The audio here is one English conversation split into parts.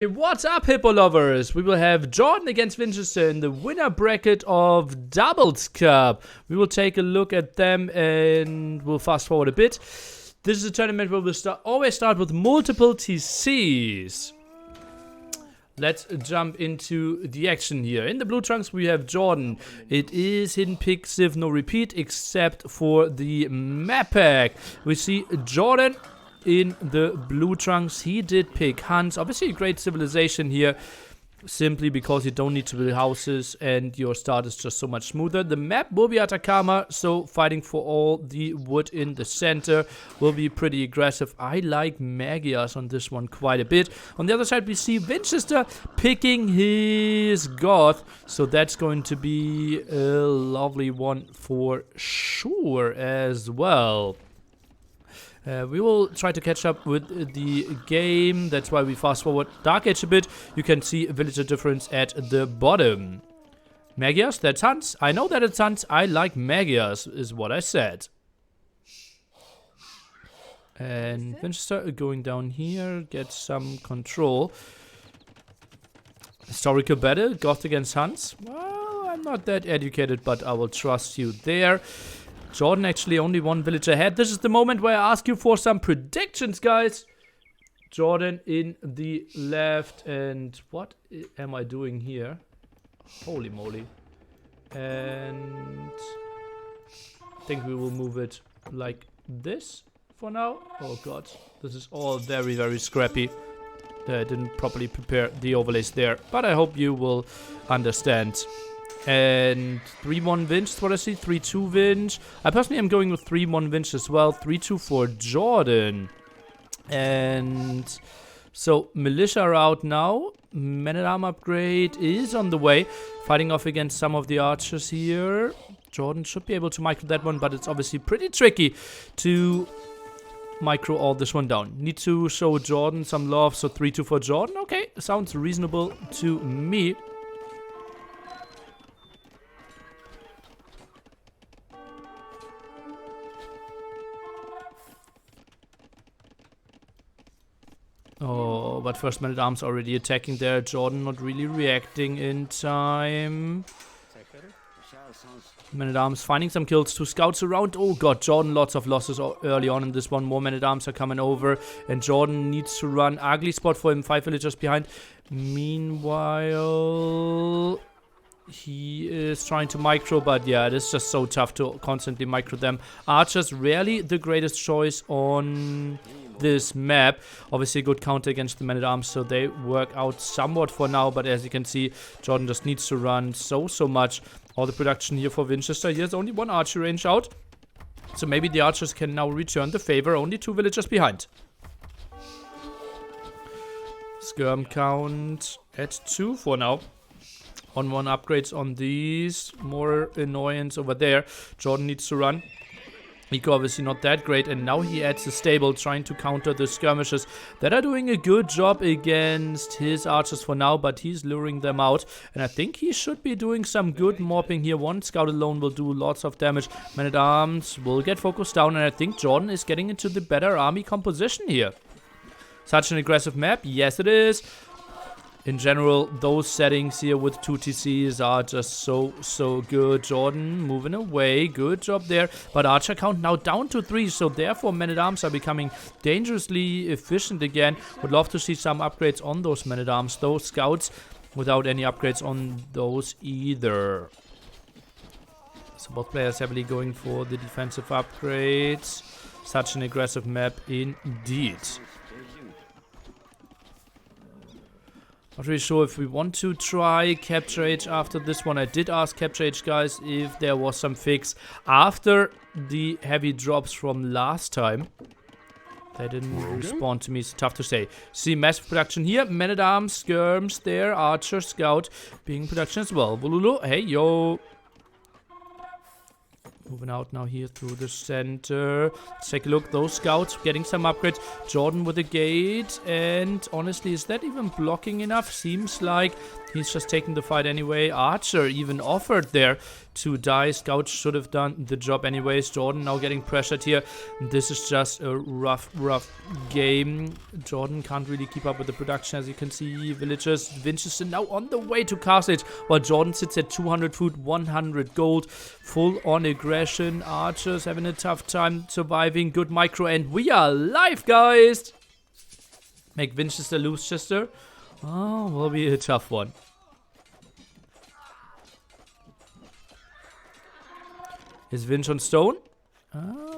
What's up, Hippo lovers? We will have Jordan against Winchester in the winner bracket of Doubles Cup. We will take a look at them and we'll fast forward a bit. This is a tournament where we'll always start with multiple TCs. Let's jump into the action here. In the blue trunks we have Jordan. It is hidden pick, Civ, no repeat, except for the map pack. We see Jordan in the blue trunks. He did pick Hans. Obviously a great civilization here, simply because you don't need to build houses and your start is just so much smoother. The map will be Atacama, so fighting for all the wood in the center will be pretty aggressive. I like Magias on this one quite a bit. On the other side we see Winchester picking his Goth, so that's going to be a lovely one for sure as well. We will try to catch up with the game. That's why we fast forward Dark Age a bit. You can see a villager difference at the bottom. Magias, that's Hans. I know that it's Hans. I like Magias, is what I said. And Winchester going down here, get some control. Historical battle, Goth against Hans. Well, I'm not that educated, but I will trust you there. Jordan actually only one village ahead. This is the moment where I ask you for some predictions, guys. Jordan in the left. And what am I doing here? Holy moly. And I think we will move it like this for now. Oh god, this is all very, very scrappy. I didn't properly prepare the overlays there, but I hope you will understand. And 3-1 Vinch is what I see. 3-2 Vinch. I personally am going with 3-1 Vinch as well. 3-2 for Jordan. And so militia are out now. Man-at-arm upgrade is on the way. Fighting off against some of the archers here. Jordan should be able to micro that one, but it's obviously pretty tricky to micro all this one down. Need to show Jordan some love. So 3-2 for Jordan. Okay, sounds reasonable to me. Oh, but first Man-at-Arms already attacking there. Jordan not really reacting in time. Man-at-Arms finding some kills. 2 scouts around. Oh god, Jordan lots of losses early on in this one. More Man-at-Arms are coming over. And Jordan needs to run. Ugly spot for him. 5 villagers behind. Meanwhile, he is trying to micro, but yeah, it is just so tough to constantly micro them. Archers rarely the greatest choice on this map. Obviously a good counter against the Man-at-Arms, so they work out somewhat for now, but as you can see, Jordan just needs to run so much. All the production here for Winchester. Here's only 1 archer range out, so maybe the archers can now return the favor. Only 2 villagers behind. Skirm count at 2 for now. On 1 upgrades on these. More annoyance over there. Jordan needs to run. Eco obviously not that great, and now he adds a stable trying to counter the skirmishes that are doing a good job against his archers for now, but he's luring them out, and I think he should be doing some good mopping here. 1 scout alone will do lots of damage. Man-at-Arms will get focused down, and I think Jordan is getting into the better army composition here. Such an aggressive map, yes it is. In general, those settings here with 2 TCs are just so good. Jordan moving away. Good job there. But archer count now down to 3. So therefore, Man-at-Arms are becoming dangerously efficient again. Would love to see some upgrades on those Man-at-Arms. Those scouts without any upgrades on those either. So both players heavily going for the defensive upgrades. Such an aggressive map indeed. Not really sure if we want to try Capture Age after this one. I did ask Capture Age guys if there was some fix after the heavy drops from last time. They didn't respond to me, it's tough to say. See massive production here. Man-at-Arms, skirms there. Archer, scout being production as well. Volulu, hey yo. Moving out now here through the center. Let's take a look. Those scouts getting some upgrades. Jordan with the gate. And honestly, is that even blocking enough? Seems like he's just taking the fight anyway. Archer even offered there to die. Scouts should have done the job anyways. Jordan now getting pressured here. This is just a rough game. Jordan can't really keep up with the production, as you can see. Villagers, Vinch now on the way to Castle Age, while Jordan sits at 200 food, 100 gold. Full on aggression. Archers having a tough time surviving. Good micro, and we are live, guys! Make Winchester lose, Chester. Oh, will be a tough one. Is Vinch on stone?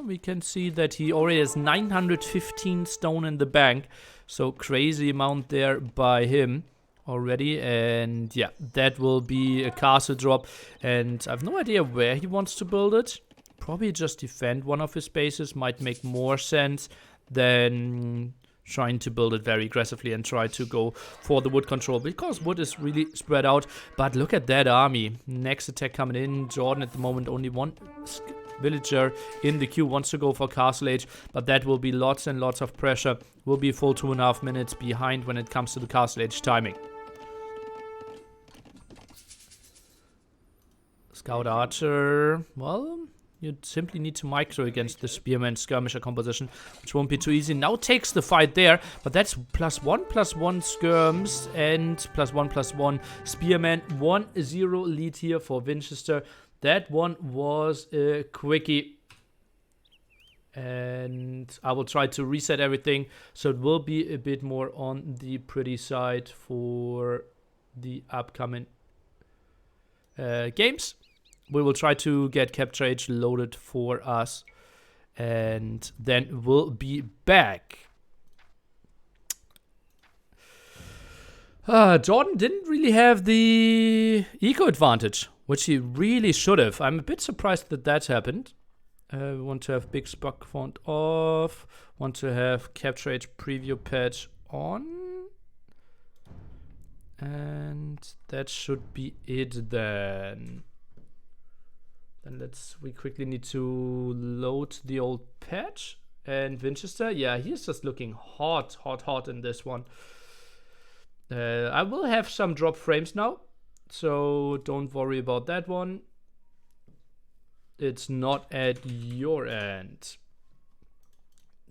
We can see that he already has 915 stone in the bank. So crazy amount there by him already. And yeah, that will be a castle drop. And I have no idea where he wants to build it. Probably just defend one of his bases. Might make more sense than trying to build it very aggressively and try to go for the wood control, because wood is really spread out. But look at that army. Next attack coming in. Jordan at the moment only one villager in the queue, wants to go for Castle Age, but that will be lots and lots of pressure. Will be a full 2.5 minutes behind when it comes to the Castle Age timing. Scout Archer, well, you simply need to micro against the Spearman Skirmisher composition, which won't be too easy. Now takes the fight there, but that's +1/+1 skirms and +1/+1 Spearman. 1-0 lead here for Winchester. That one was a quickie. And I will try to reset everything, so it will be a bit more on the pretty side for the upcoming games. We will try to get Capture Age loaded for us, and then we'll be back. Jordan didn't really have the eco advantage, which he really should have. I'm a bit surprised that that happened. We want to have big Spock font off. Want to have Capture Age preview patch on. And that should be it then. Then we quickly need to load the old patch. And Winchester, yeah, he's just looking hot in this one. I will have some drop frames now, so don't worry about that one. It's not at your end.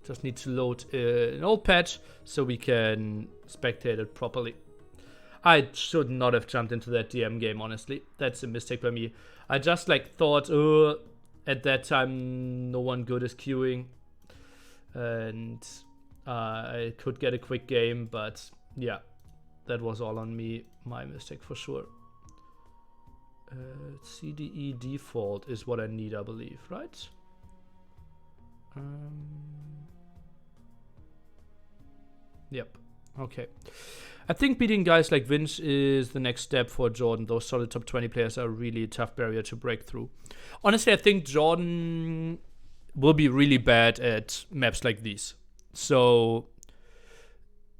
Just need to load an old patch so we can spectate it properly. I should not have jumped into that DM game, honestly. That's a mistake by me. I just thought, at that time no one good is queuing, and I could get a quick game, but yeah, that was all on me. My mistake for sure. CDE default is what I need, I believe, right? Yep. Okay. I think beating guys like Vinch is the next step for Jordan. Those solid top 20 players are a really tough barrier to break through. Honestly, I think Jordan will be really bad at maps like these. So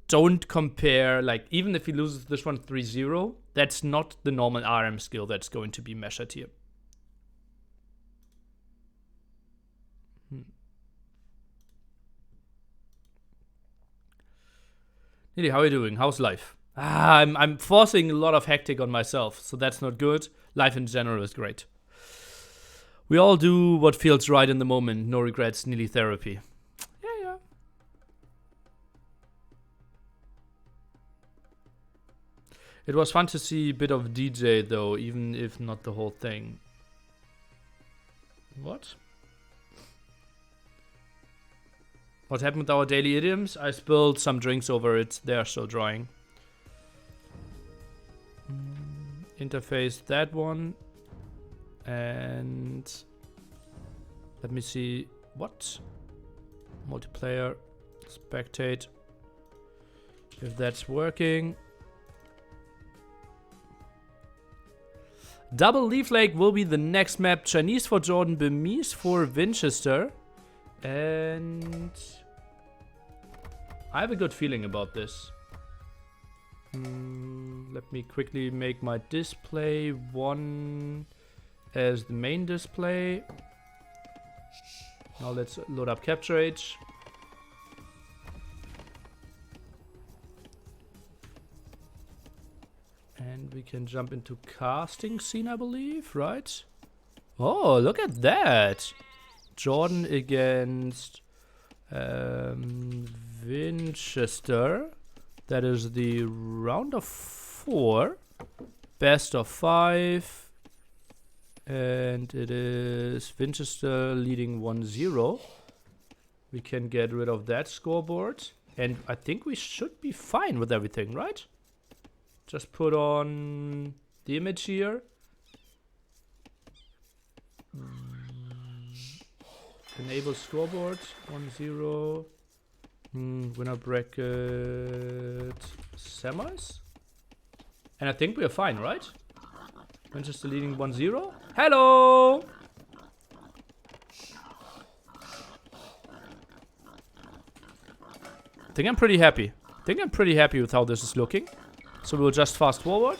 don't compare, even if he loses this one 3-0, that's not the normal RM skill that's going to be measured here. Nili, how are you doing? How's life? I'm forcing a lot of hectic on myself, so that's not good. Life in general is great. We all do what feels right in the moment. No regrets, Nili therapy. Yeah. It was fun to see a bit of DJ though, even if not the whole thing. What? What happened with our daily idioms? I spilled some drinks over it. They are still drying. Interface that one. And let me see. What? Multiplayer. Spectate. If that's working. Double Leaf Lake will be the next map. Chinese for Jordan, Burmese for Winchester. And I have a good feeling about this. Let me quickly make my display one as the main display. Now let's load up Capture Age. And we can jump into casting scene, I believe, right? Oh, look at that. Jordan against Winchester. That is the round of 4. Best of 5. And it is Winchester leading 1-0. We can get rid of that scoreboard. And I think we should be fine with everything, right? Just put on the image here. Enable scoreboard 1-0. Winner bracket semis. And I think we are fine, right? Manchester leading 1-0. Hello! I think I'm pretty happy. With how this is looking. So we'll just fast forward.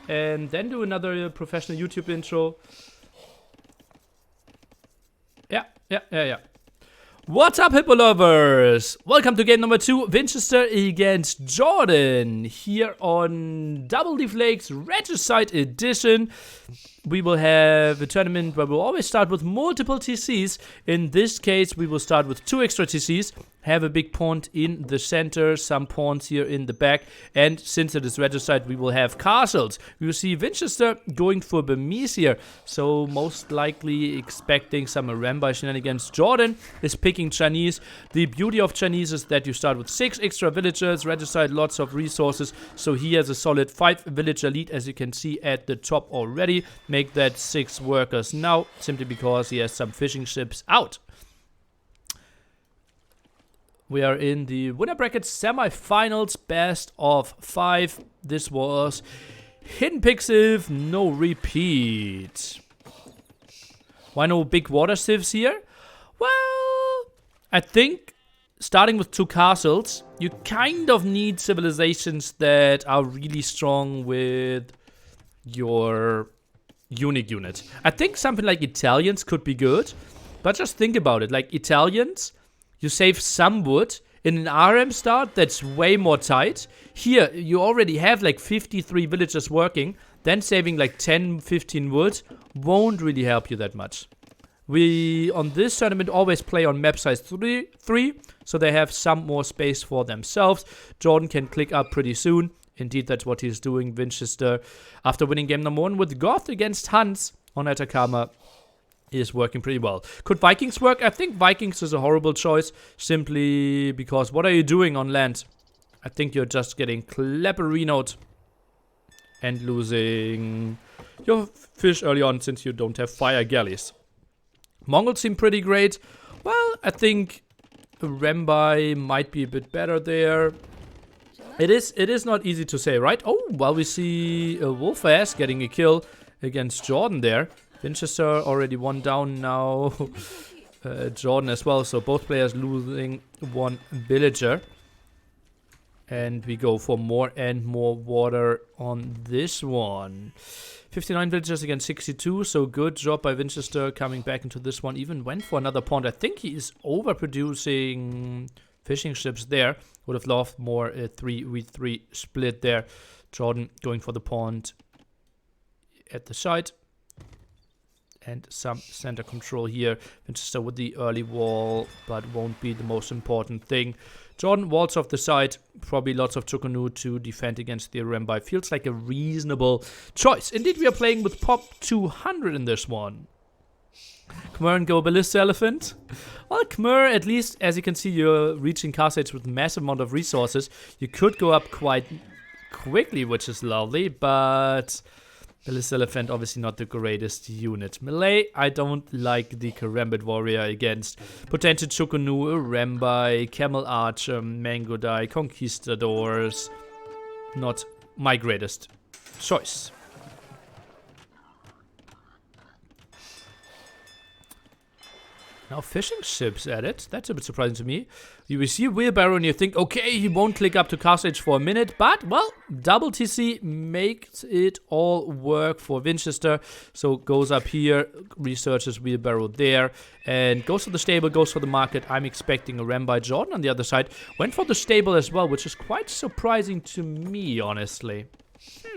And then do another professional YouTube intro. Yeah. What's up, Hippo lovers? Welcome to game number 2, Winchester against Jordan. Here on Double Leaf Lakes Regicide Edition. We will have a tournament where we'll always start with multiple TCs. In this case, we will start with 2 extra TCs. Have a big pond in the center, some pawns here in the back. And since it is Regicide, we will have castles. We will see Winchester going for Burmese here. So most likely expecting some Arambai shenanigans. Jordan is picking Chinese. The beauty of Chinese is that you start with 6 extra villagers. Regicide, lots of resources. So he has a solid 5 villager lead, as you can see at the top already. Make that 6 workers now, simply because he has some fishing ships out. We are in the winner bracket semi-finals, best of 5. This was Hidden Pixiv, no repeat. Why no big water sieves here? Well, I think starting with 2 castles, you kind of need civilizations that are really strong with your unique unit. I think something like Italians could be good, but just think about it. Like Italians, you save some wood in an RM start that's way more tight. Here, you already have like 53 villagers working. Then saving like 10, 15 wood won't really help you that much. We, on this tournament, always play on map size 3, so they have some more space for themselves. Jordan can click up pretty soon. Indeed, that's what he's doing. Winchester, after winning game number 1 with Goth against Hans on Atacama, is working pretty well. Could Vikings work? I think Vikings is a horrible choice, simply because what are you doing on land? I think you're just getting clapperinoed and losing your fish early on, since you don't have fire galleys. Mongols seem pretty great. Well, I think Rembai might be a bit better there. It is not easy to say, right? Oh, well, we see Wolf-Ass getting a kill against Jordan there. Winchester already 1 down now. Jordan as well, so both players losing 1 villager. And we go for more and more water on this one. 59 villagers against 62, so good job by Winchester coming back into this one. Even went for another pond. I think he is overproducing fishing ships there. Would have loved more 3v3 split there. Jordan going for the pond at the side. And some center control here. Winchester with the early wall, but won't be the most important thing. Jordan walls off the side. Probably lots of Chukunu to defend against the Arambai. Feels like a reasonable choice. Indeed, we are playing with Pop 200 in this one. Khmer and go Ballista Elephant. Well, Khmer, at least, as you can see, you're reaching cast age with massive amount of resources. You could go up quite quickly, which is lovely, but Ballista Elephant, obviously not the greatest unit. Melee, I don't like the Karambit Warrior against potential Chukunu, Arambai, Camel Archer, Mangodai, Conquistadors. Not my greatest choice. Now fishing ships added. That's a bit surprising to me. You see a wheelbarrow and you think, okay, he won't click up to Castle Age for a minute. But, well, double TC makes it all work for Winchester. So goes up here, researches wheelbarrow there. And goes to the stable, goes for the market. I'm expecting a ram by Jordan on the other side. Went for the stable as well, which is quite surprising to me, honestly.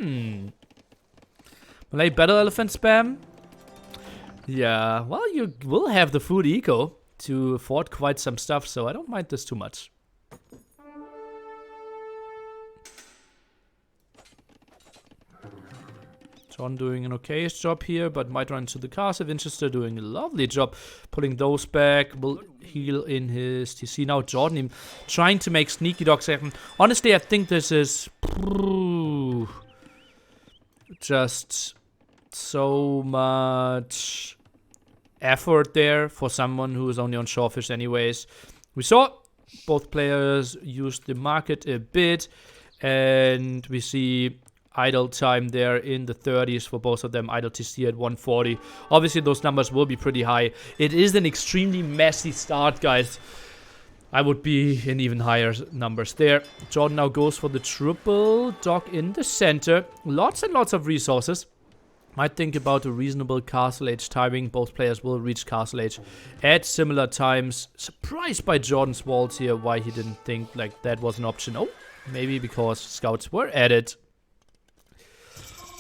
Malay Battle Elephant spam? Yeah, well, you will have the food eco to afford quite some stuff, so I don't mind this too much. John doing an okayish job here, but might run into the castle. Winchester doing a lovely job pulling those back. Will heal in his TC. Now Jordan trying to make sneaky dogs happen. Honestly, I think this is just so much effort there for someone who is only on shorefish anyways. We saw both players use the market a bit, and we see idle time there in the 30s for both of them. Idle TC at 140. Obviously those numbers will be pretty high. It is an extremely messy start, guys. I would be in even higher numbers there. Jordan now goes for the triple dock in the center. Lots and lots of resources. Might think about a reasonable Castle Age timing. Both players will reach Castle Age at similar times. Surprised by Jordan's walls here, why he didn't think like that was an option. Oh, maybe because scouts were added.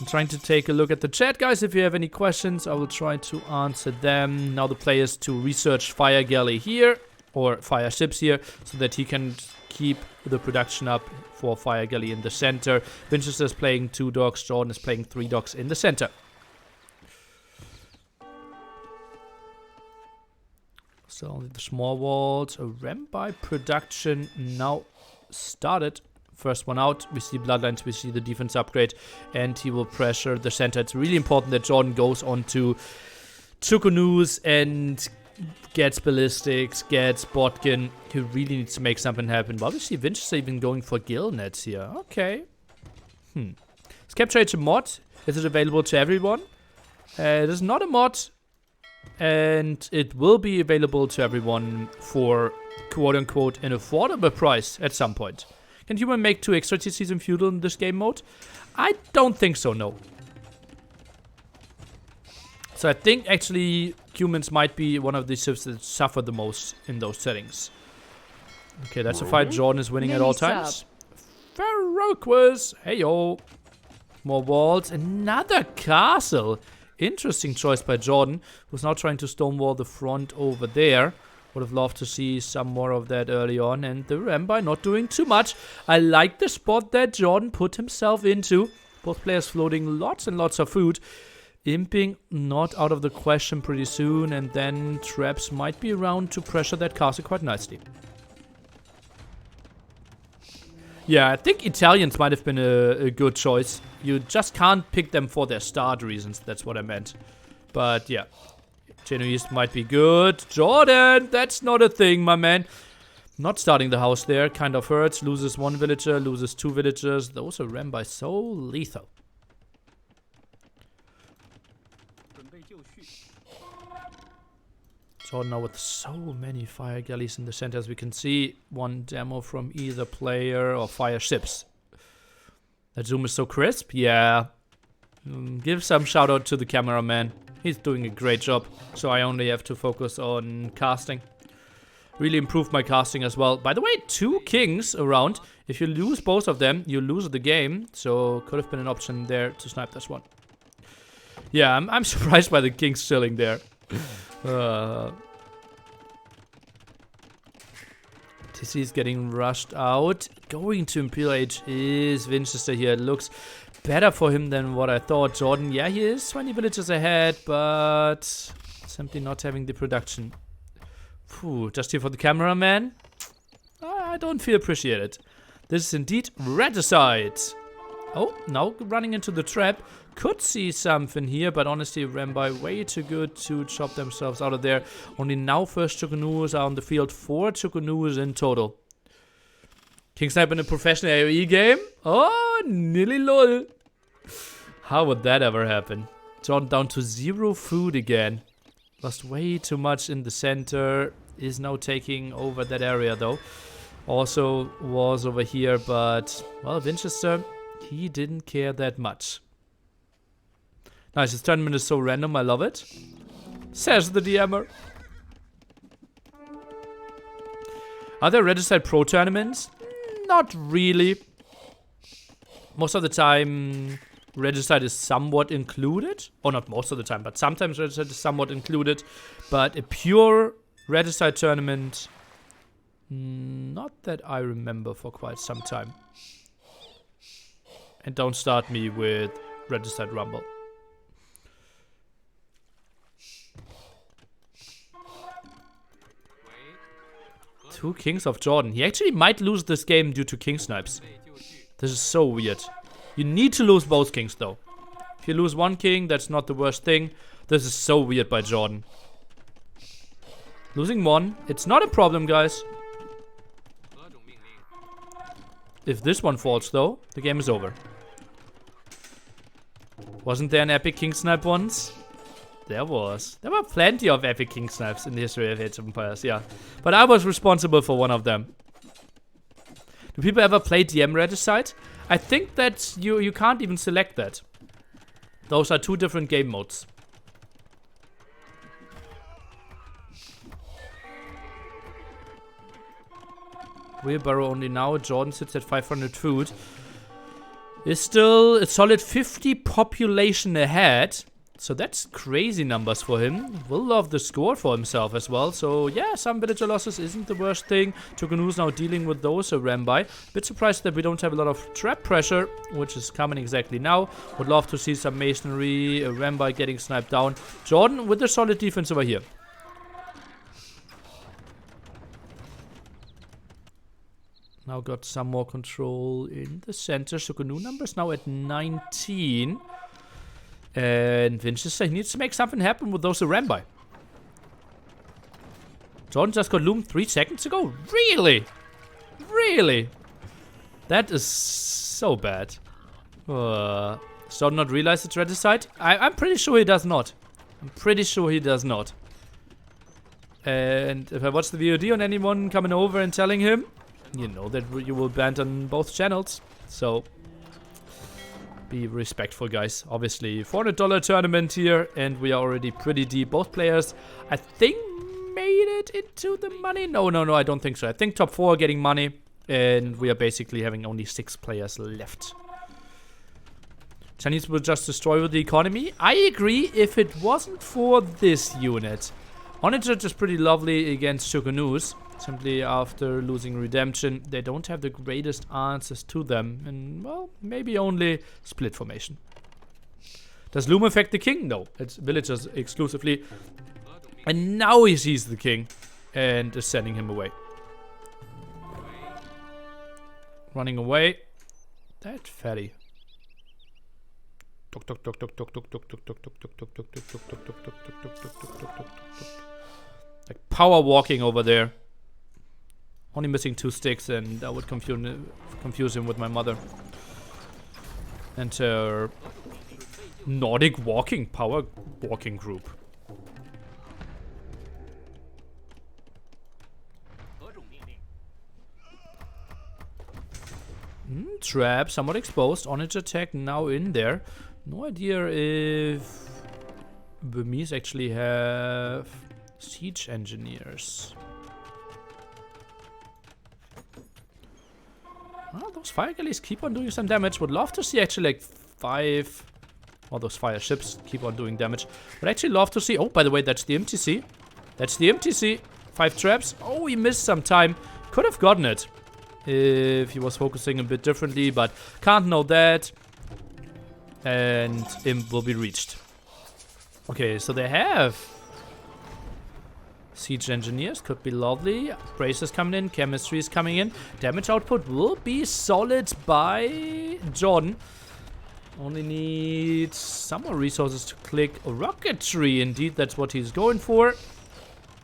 I'm trying to take a look at the chat, guys. If you have any questions, I will try to answer them. Now the players to research Fire Galley here, or Fire Ships here, so that he can keep the production up for Fire Galley in the center. Winchester is playing 2 docks, Jordan is playing 3 docks in the center. So only the small walls. A ram by production now started. First one out. We see Bloodlines, we see the defense upgrade, and he will pressure the center. It's really important that Jordan goes on to Chukunoos and gets ballistics, gets Botkin. He really needs to make something happen. But obviously, Vinch is even going for gill nets here. Okay. Is Capture Age a mod? Is it available to everyone? It is not a mod. And it will be available to everyone for quote-unquote an affordable price at some point. Can human make 2 extra TCs in feudal in this game mode? I don't think so, no. So I think actually humans might be one of the ships that suffer the most in those settings. Okay, that's a fight Jordan is winning at all times. Ferroquist, heyo. More walls, another castle. Interesting choice by Jordan, who's now trying to stonewall the front over there. Would have loved to see some more of that early on. And the Rambai not doing too much. I like the spot that Jordan put himself into. Both players floating lots and lots of food. Imping not out of the question pretty soon. And then traps might be around to pressure that castle quite nicely. Yeah, I think Italians might have been a good choice. You just can't pick them for their start reasons. That's what I meant. But yeah. Genoese might be good. Jordan, that's not a thing, my man. Not starting the house there. Kind of hurts. Loses 1 villager. Loses 2 villagers. Those are Rambai so lethal. Jordan now with so many fire galleys in the center. As we can see, 1 demo from either player or fire ships. That zoom is so crisp. Yeah. Give some shout out to the cameraman. He's doing a great job, so I only have to focus on casting. Really improved my casting as well. By the way, 2 kings around. If you lose both of them, you lose the game. So could have been an option there to snipe this one. Yeah, I'm surprised by the kings chilling there. TC is getting rushed out. Going to Imperial Age is Winchester here. It looks better for him than what I thought. Jordan, yeah, he is 20 villages ahead, but simply not having the production. Phew, just here for the cameraman. I don't feel appreciated. This is indeed regicide. Oh, now running into the trap. Could see something here, but honestly, Rambai way too good to chop themselves out of there. Only now first Chukunoos are on the field. 4 Chukunoos in total. King Sniper in a professional AoE game? Oh, nearly lol. How would that ever happen? Jordan down to 0 food again. Lost way too much in the center. Is now taking over that area though. Also was over here, but well, Winchester, he didn't care that much. Nice, this tournament is so random, I love it. Says the DMer. Are there Regicide Pro tournaments? Not really. Most of the time, Regicide is somewhat included. Or not most of the time, but sometimes Regicide is somewhat included. But a pure Regicide tournament, not that I remember for quite some time. And don't start me with Regicide Rumble. Two Kings of Jordan. He actually might lose this game due to King Snipes. This is so weird. You need to lose both Kings though. If you lose one King, that's not the worst thing. This is so weird by Jordan. Losing one, it's not a problem, guys. If this one falls though, the game is over. Wasn't there an epic King Snipe once? There was. There were plenty of epic King Snipes in the history of Age of Empires, yeah. But I was responsible for one of them. Do people ever play DM Regicide? I think that you can't even select that. Those are two different game modes. Wheelbarrow only now. Jordan sits at 500 food. Is still a solid 50 population ahead. So that's crazy numbers for him. Will love the score for himself as well. So yeah, some villager losses isn't the worst thing. Tukunu's now dealing with those Rambai. Bit surprised that we don't have a lot of trap pressure, which is coming exactly now. Would love to see some masonry. Rambai getting sniped down. Jordan with the solid defense over here. Now got some more control in the center. Sukunu numbers now at 19. And Vinch needs to make something happen with those Rambai. Jordan just got loomed 3 seconds ago? Really? Really? That is so bad. Does Jordan not realize it's Regicide? I'm pretty sure he does not. I'm pretty sure he does not. And if I watch the VOD on anyone coming over and telling him, you know that you will ban on both channels. So be respectful, guys. Obviously, $400 tournament here, and we are already pretty deep. Both players, I think, made it into the money. No, I don't think so. I think top 4 are getting money, and we are basically having only 6 players left. Chinese will just destroy the economy. I agree if it wasn't for this unit. Onager is pretty lovely against Shogunus. Simply after losing Redemption, they don't have the greatest answers to them. And, well, maybe only split formation. Does Loom affect the king? No, it's villagers exclusively. And now he sees the king and is sending him away. Running away. That fatty. Like power walking over there. Only missing 2 sticks, and I would confuse him with my mother. And her Nordic walking, power walking group. Trap, somewhat exposed. Onage attack now in there. No idea if Burmese actually have siege engineers. Well, those fire galleys keep on doing some damage. Would love to see actually like 5... All those fire ships keep on doing damage. Would actually love to see... Oh, by the way, that's the MTC. That's the MTC. 5 traps. Oh, he missed some time. Could have gotten it if he was focusing a bit differently, but can't know that. And Imp will be reached. Okay, so they have siege engineers, could be lovely. Bracers coming in, chemistry is coming in. Damage output will be solid by Jordan. Only needs some more resources to click rocketry. Indeed, that's what he's going for.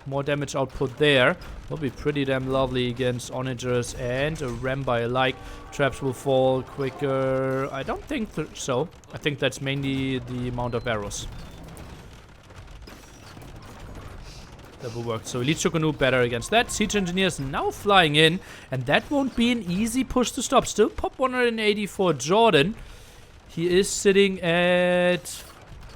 More damage output there. Will be pretty damn lovely against Onagers and Rambai alike. Traps will fall quicker. I don't think so. I think that's mainly the amount of arrows. that will work. So Elite Chukunu better against that. Siege Engineers now flying in, and that won't be an easy push to stop. Still pop 180 for Jordan. He is sitting at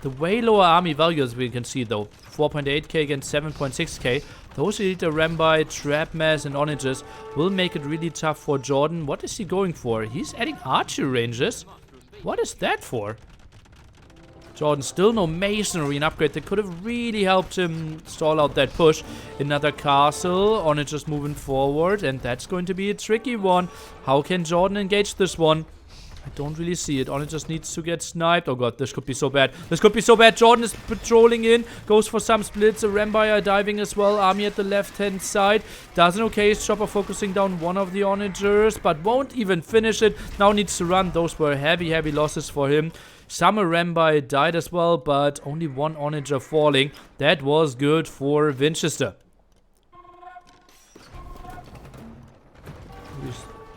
the way lower army values we can see though. 4.8k against 7.6k. Those Elite Rambai, Trap Mass, and Onagers will make it really tough for Jordan. What is he going for? He's adding archery ranges. What is that for? Jordan still no masonry, an upgrade that could have really helped him stall out that push. Another castle, Onagers moving forward, and that's going to be a tricky one. How can Jordan engage this one? I don't really see it. Onagers needs to get sniped. Oh god, this could be so bad. This could be so bad. Jordan is patrolling in. Goes for some splits. The Rambai are diving as well. Army at the left-hand side. Does an okay chopper focusing down one of the Onagers, but won't even finish it. Now needs to run. Those were heavy losses for him. Some Rambai died as well, but only one Onager falling. That was good for Winchester.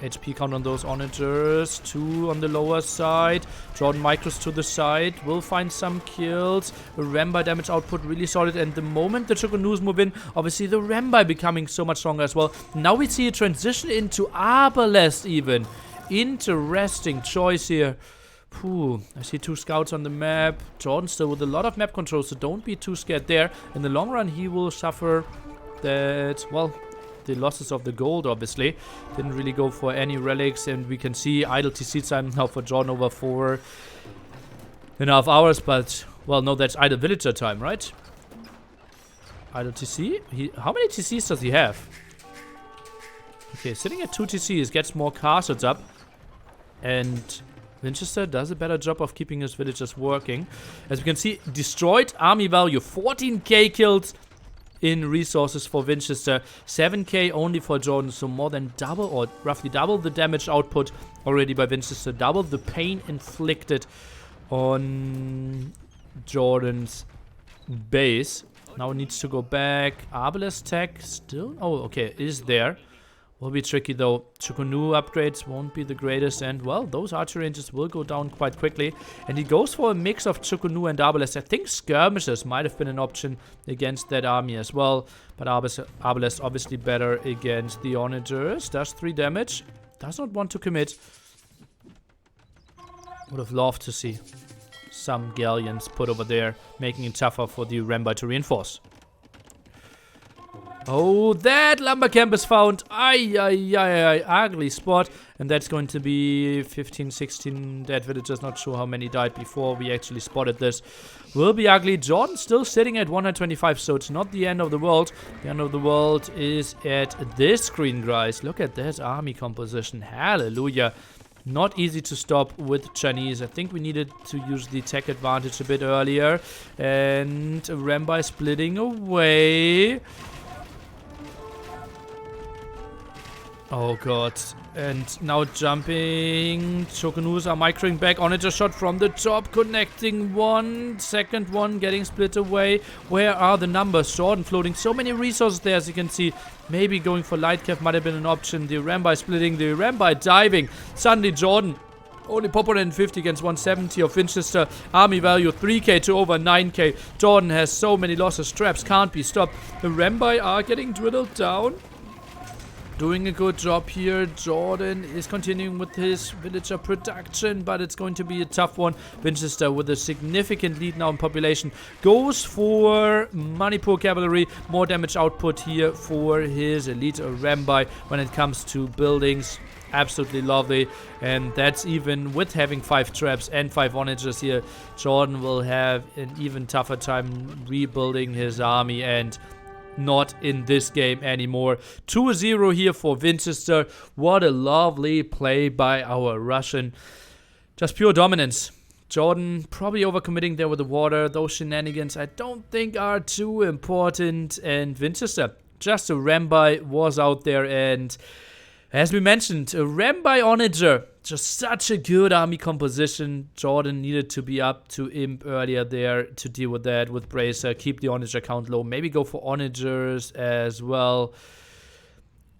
HP count on those Onagers. 2 on the lower side. Jordan micros to the side. Will find some kills. Rambai damage output really solid. And the moment the Chukunus move in, obviously the Rambai becoming so much stronger as well. Now we see a transition into Arbalest even. Interesting choice here. I see 2 scouts on the map. Jordan still with a lot of map control, so don't be too scared there. In the long run, he will suffer that, well, the losses of the gold, obviously. Didn't really go for any relics, and we can see idle TC time now for Jordan over 4.5 hours, but, well, no, that's idle villager time, right? Idle TC? How many TCs does he have? Okay, sitting at 2 TCs, gets more castles up, and Winchester does a better job of keeping his villagers working. As we can see, destroyed army value, 14k kills in resources for Winchester, 7k only for Jordan, so more than double or roughly double the damage output already by Winchester, double the pain inflicted on Jordan's base. Now it needs to go back. Arbalest tech still, oh okay, is there. Will be tricky though. Chukunu upgrades won't be the greatest, and well, those archer ranges will go down quite quickly. And he goes for a mix of Chukunu and Arbalest. I think skirmishers might have been an option against that army as well. But Arbalest obviously better against the Onagers. Does 3 damage. Does not want to commit. Would have loved to see some galleons put over there, making it tougher for the Rambai to reinforce. Oh, that lumber camp is found. Ugly spot. And that's going to be 15, 16 dead villagers. Not sure how many died before we actually spotted this. Will be ugly. Jordan still sitting at 125, so it's not the end of the world. The end of the world is at this screen, guys. Look at that army composition. Hallelujah. Not easy to stop with Chinese. I think we needed to use the tech advantage a bit earlier. And Rambai splitting away. Oh god, and now jumping, Chokunus are microing back, Onager shot from the top, connecting one, second one getting split away. Where are the numbers? Jordan floating so many resources there, as you can see. Maybe going for light cap might have been an option. The Rambai splitting, the Rambai diving. Suddenly Jordan only pop 150 against 170 of Winchester. Army value 3k to over 9k. Jordan has so many losses, traps can't be stopped. The Rambai are getting dwindled down. Doing a good job here. Jordan is continuing with his villager production, but it's going to be a tough one. Winchester with a significant lead now in population goes for Manipur cavalry. More damage output here for his elite Rambai when it comes to buildings. Absolutely lovely, and that's even with having 5 traps and 5 onagers here. Jordan will have an even tougher time rebuilding his army, and not in this game anymore. 2-0 here for Winchester. What a lovely play by our Russian. Just pure dominance. Jordan probably overcommitting there with the water. Those shenanigans I don't think are too important. And Winchester, just a Rambai was out there, and as we mentioned, a Rambai Onager. Just such a good army composition. Jordan needed to be up to Imp earlier there to deal with that with Bracer. Keep the Onager count low. Maybe go for Onagers as well.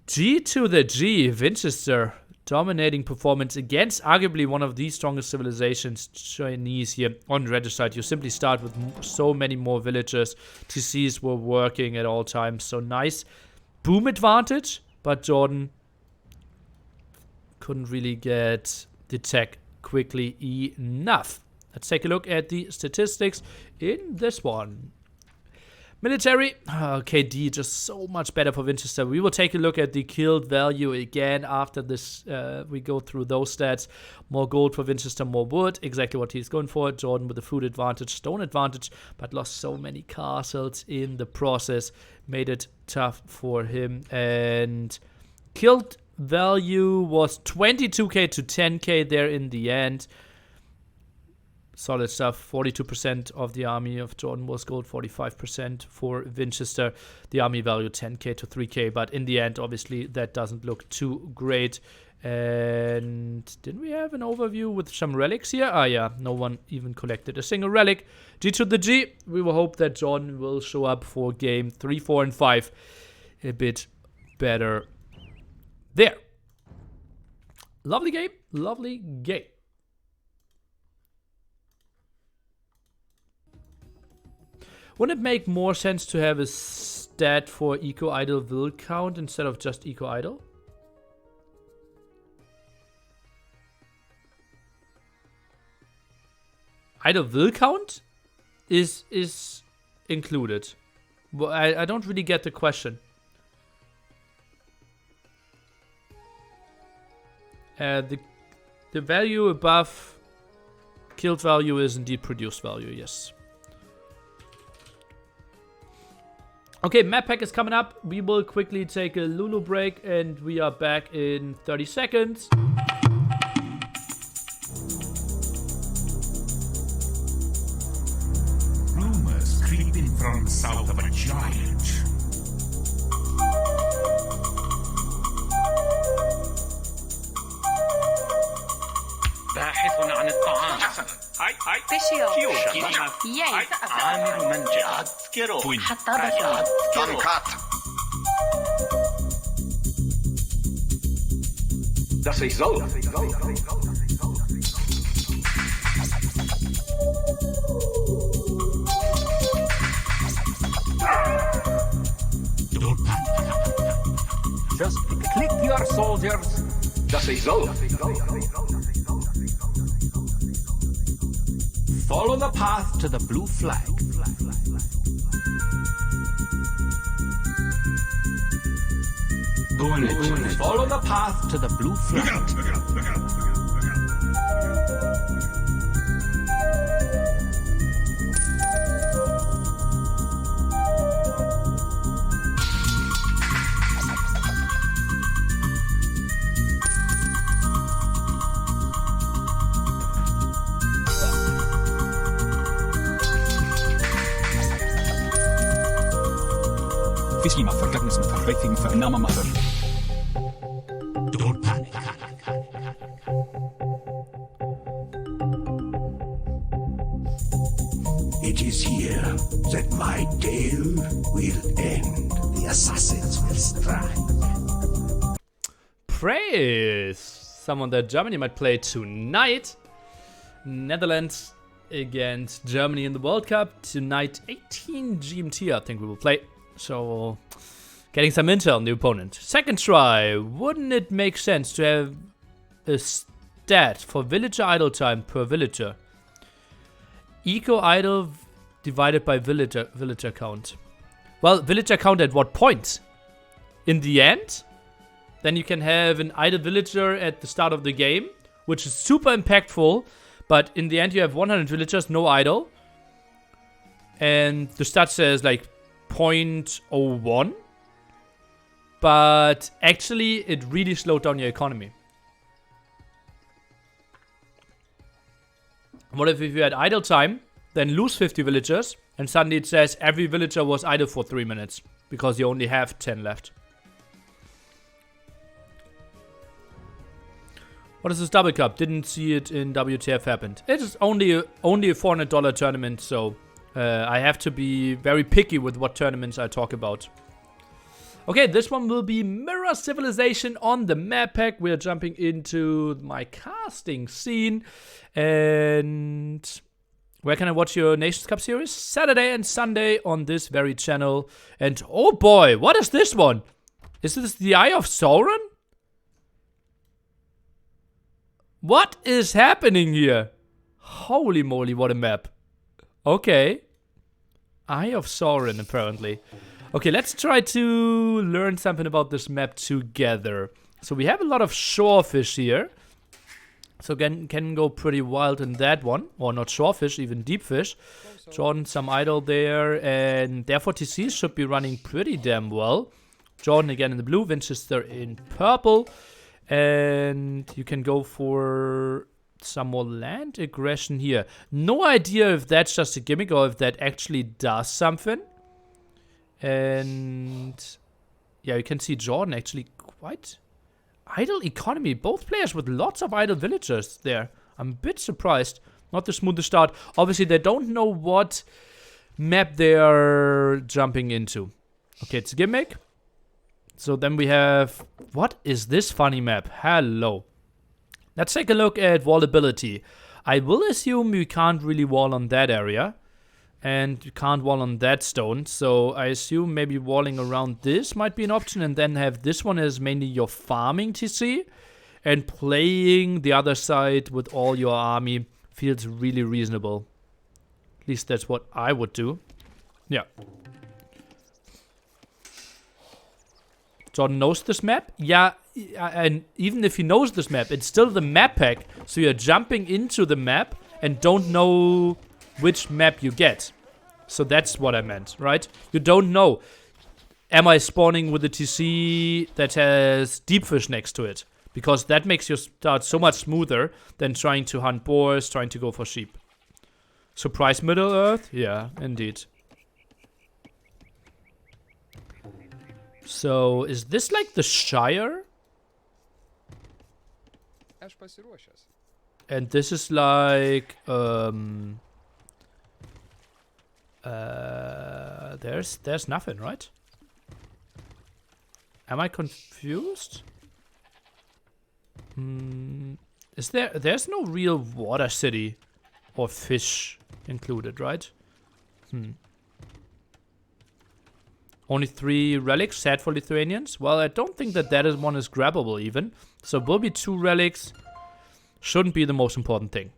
G to the G. Winchester dominating performance against arguably one of the strongest civilizations, Chinese here on regicide. You simply start with so many more villagers. TCs were working at all times, so nice boom advantage, but Jordan couldn't really get the tech quickly enough. Let's take a look at the statistics in this one. Military, KD just so much better for Winchester. We will take a look at the killed value again after this. We go through those stats. More gold for Winchester, more wood. Exactly what he's going for. Jordan with the food advantage, stone advantage, but lost so many castles in the process. Made it tough for him. And killed value was 22k to 10k there in the end. Solid stuff. 42% of the army of Jordan was gold, 45% for Winchester. The army value 10k to 3k, but in the end, obviously, that doesn't look too great. And didn't we have an overview with some relics here? Ah, yeah, no one even collected a single relic. G to the G. We will hope that Jordan will show up for game 3, 4, and 5 a bit better there. Lovely game. Lovely game. Wouldn't it make more sense to have a stat for eco-idle will count instead of just eco-idle? Idle will count is included. Well, I don't really get the question. The value above killed value is indeed produced value, yes. Okay, map pack is coming up. We will quickly take a Lulu break and we are back in 30 seconds. Rumors creeping from the south of a giant. باحث عن الطعام. هاي بشيو. ياي عامل منجع. أذكره. حتى بشيو. Das ist so. Just click your soldiers. Das ist so. Follow the path to the blue flag. Follow the path to the blue flag. Look out. Fishy mother, goodness mother, waiting for another mother. Don't panic. It is here that my tale will end. The assassins will strike. Praise! Someone that Germany might play tonight. Netherlands against Germany in the World Cup. Tonight, 18 GMT, I think we will play. So, getting some intel on the opponent. Second try. Wouldn't it make sense to have a stat for villager idle time per villager? Eco idle divided by villager count. Well, villager count at what point? In the end? Then you can have an idle villager at the start of the game, which is super impactful. But in the end, you have 100 villagers, no idle. And the stat says like 0.01, but actually it really slowed down your economy. What if you had idle time, then lose 50 villagers, and suddenly it says every villager was idle for 3 minutes, because you only have 10 left. What is this double cup? Didn't see it in WTF happened. It is only a $400 tournament, so I have to be very picky with what tournaments I talk about. Okay, this one will be Mirror Civilization on the map pack. We're jumping into my casting scene. And where can I watch your Nations Cup series? Saturday and Sunday on this very channel. And oh boy, what is this one? Is this the Eye of Sauron? What is happening here? Holy moly, what a map. Okay. Eye of Sauron, apparently. Okay, let's try to learn something about this map together. So we have a lot of shorefish here. So can go pretty wild in that one. Or not shorefish, even deep fish. Jordan, some idle there. And therefore TC should be running pretty damn well. Jordan again in the blue, Winchester in purple. And you can go for some more land aggression here. No idea if that's just a gimmick or if that actually does something. And yeah, you can see Jordan actually quite idle economy. Both players with lots of idle villagers there. I'm a bit surprised. Not the smoothest start. Obviously, they don't know what map they are jumping into. Okay, it's a gimmick. So then we have... What is this funny map? Hello. Let's take a look at wallability. I will assume you can't really wall on that area. And you can't wall on that stone. So I assume maybe walling around this might be an option. And then have this one as mainly your farming TC. And playing the other side with all your army feels really reasonable. At least that's what I would do. Yeah. Jordan knows this map. Yeah, and even if he knows this map, it's still the map pack. So you're jumping into the map and don't know which map you get. So that's what I meant, right? You don't know. Am I spawning with a TC that has deep fish next to it? Because that makes your start so much smoother than trying to hunt boars, trying to go for sheep. Surprise Middle Earth? Yeah, indeed. So, is this like the Shire? And this is like, there's nothing, right? Am I confused? Is there's no real water city or fish included, right? Only 3 relics, sad for Lithuanians. Well, I don't think that one is grabbable even. So will be 2 relics. Shouldn't be the most important thing.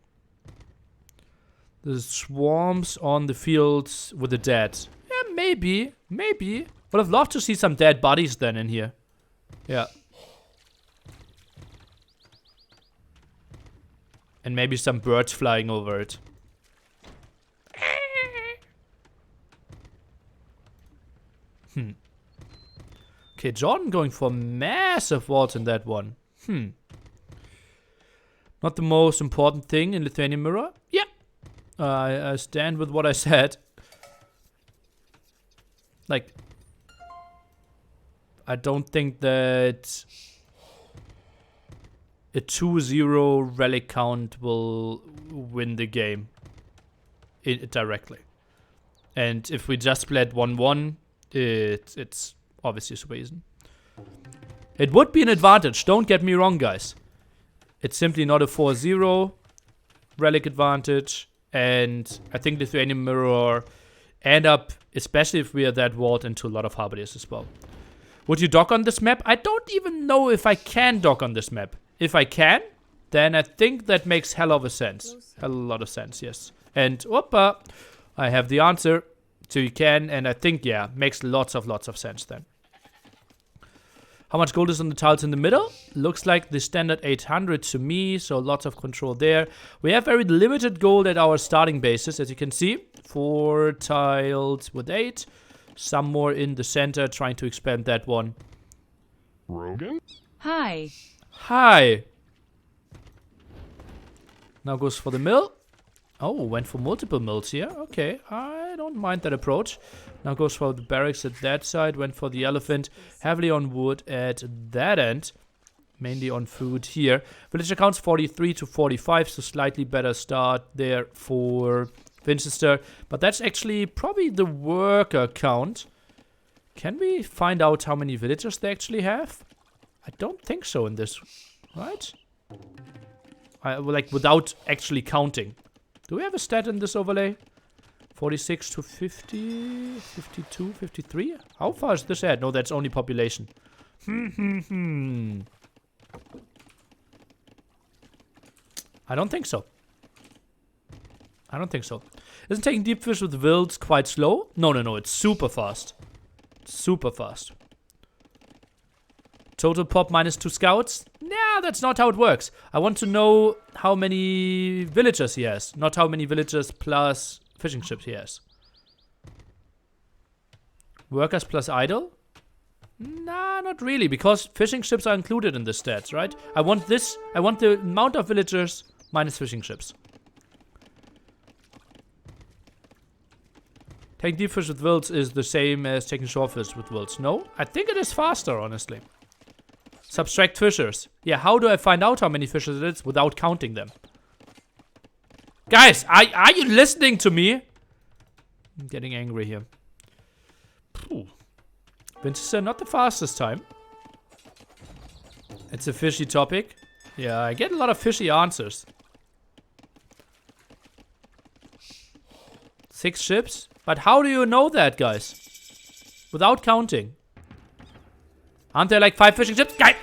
The swarms on the fields with the dead. Yeah, maybe. Maybe. Would have loved to see some dead bodies then in here. Yeah. And maybe some birds flying over it. Okay, Jordan going for massive walls in that one. Not the most important thing in Lithuanian Mirror. Yeah. I stand with what I said. Like, I don't think that a 2-0 relic count will win the game directly. And if we just played 1-1, it's obviously Swayzen. It would be an advantage, don't get me wrong, guys. It's simply not a 4-0 relic advantage. And I think Lithuanian Mirror end up, especially if we are that walled, into a lot of halberdiers as well. Would you dock on this map? I don't even know if I can dock on this map. If I can, then I think that makes hell of a sense. A lot of sense, yes. And, whoopa, I have the answer. So you can, and I think, yeah, makes lots of sense then. How much gold is on the tiles in the middle? Looks like the standard 800 to me, so lots of control there. We have very limited gold at our starting bases, as you can see. 4 tiles with 8. Some more in the center, trying to expand that one. Rogan? Hi. Hi. Now goes for the mill. Oh, went for multiple mills here. Okay, I don't mind that approach. Now goes for the barracks at that side. Went for the elephant. Heavily on wood at that end. Mainly on food here. Villager counts 43 to 45, so slightly better start there for Winchester. But that's actually probably the worker count. Can we find out how many villagers they actually have? I don't think so in this, right? Like without actually counting. Do we have a stat in this overlay? 46 to 50, 52, 53? How far is this at? No, that's only population. I don't think so. I don't think so. Isn't taking deep fish with wilds quite slow? No, it's super fast. Super fast. Total pop minus 2 scouts? Nah, that's not how it works. I want to know how many villagers he has, not how many villagers plus fishing ships he has. Workers plus idle? Nah, not really, because fishing ships are included in the stats, right? I want the amount of villagers minus fishing ships. Taking deep fish with wilds is the same as taking shore fish with wilds. No? I think it is faster, honestly. Subtract fishers. Yeah, how do I find out how many fishers it is without counting them? Guys, are you listening to me? I'm getting angry here. Vinch is not the fastest time. It's a fishy topic. Yeah, I get a lot of fishy answers. 6 ships? But how do you know that, guys? Without counting. Aren't there like 5 fishing ships? Guys!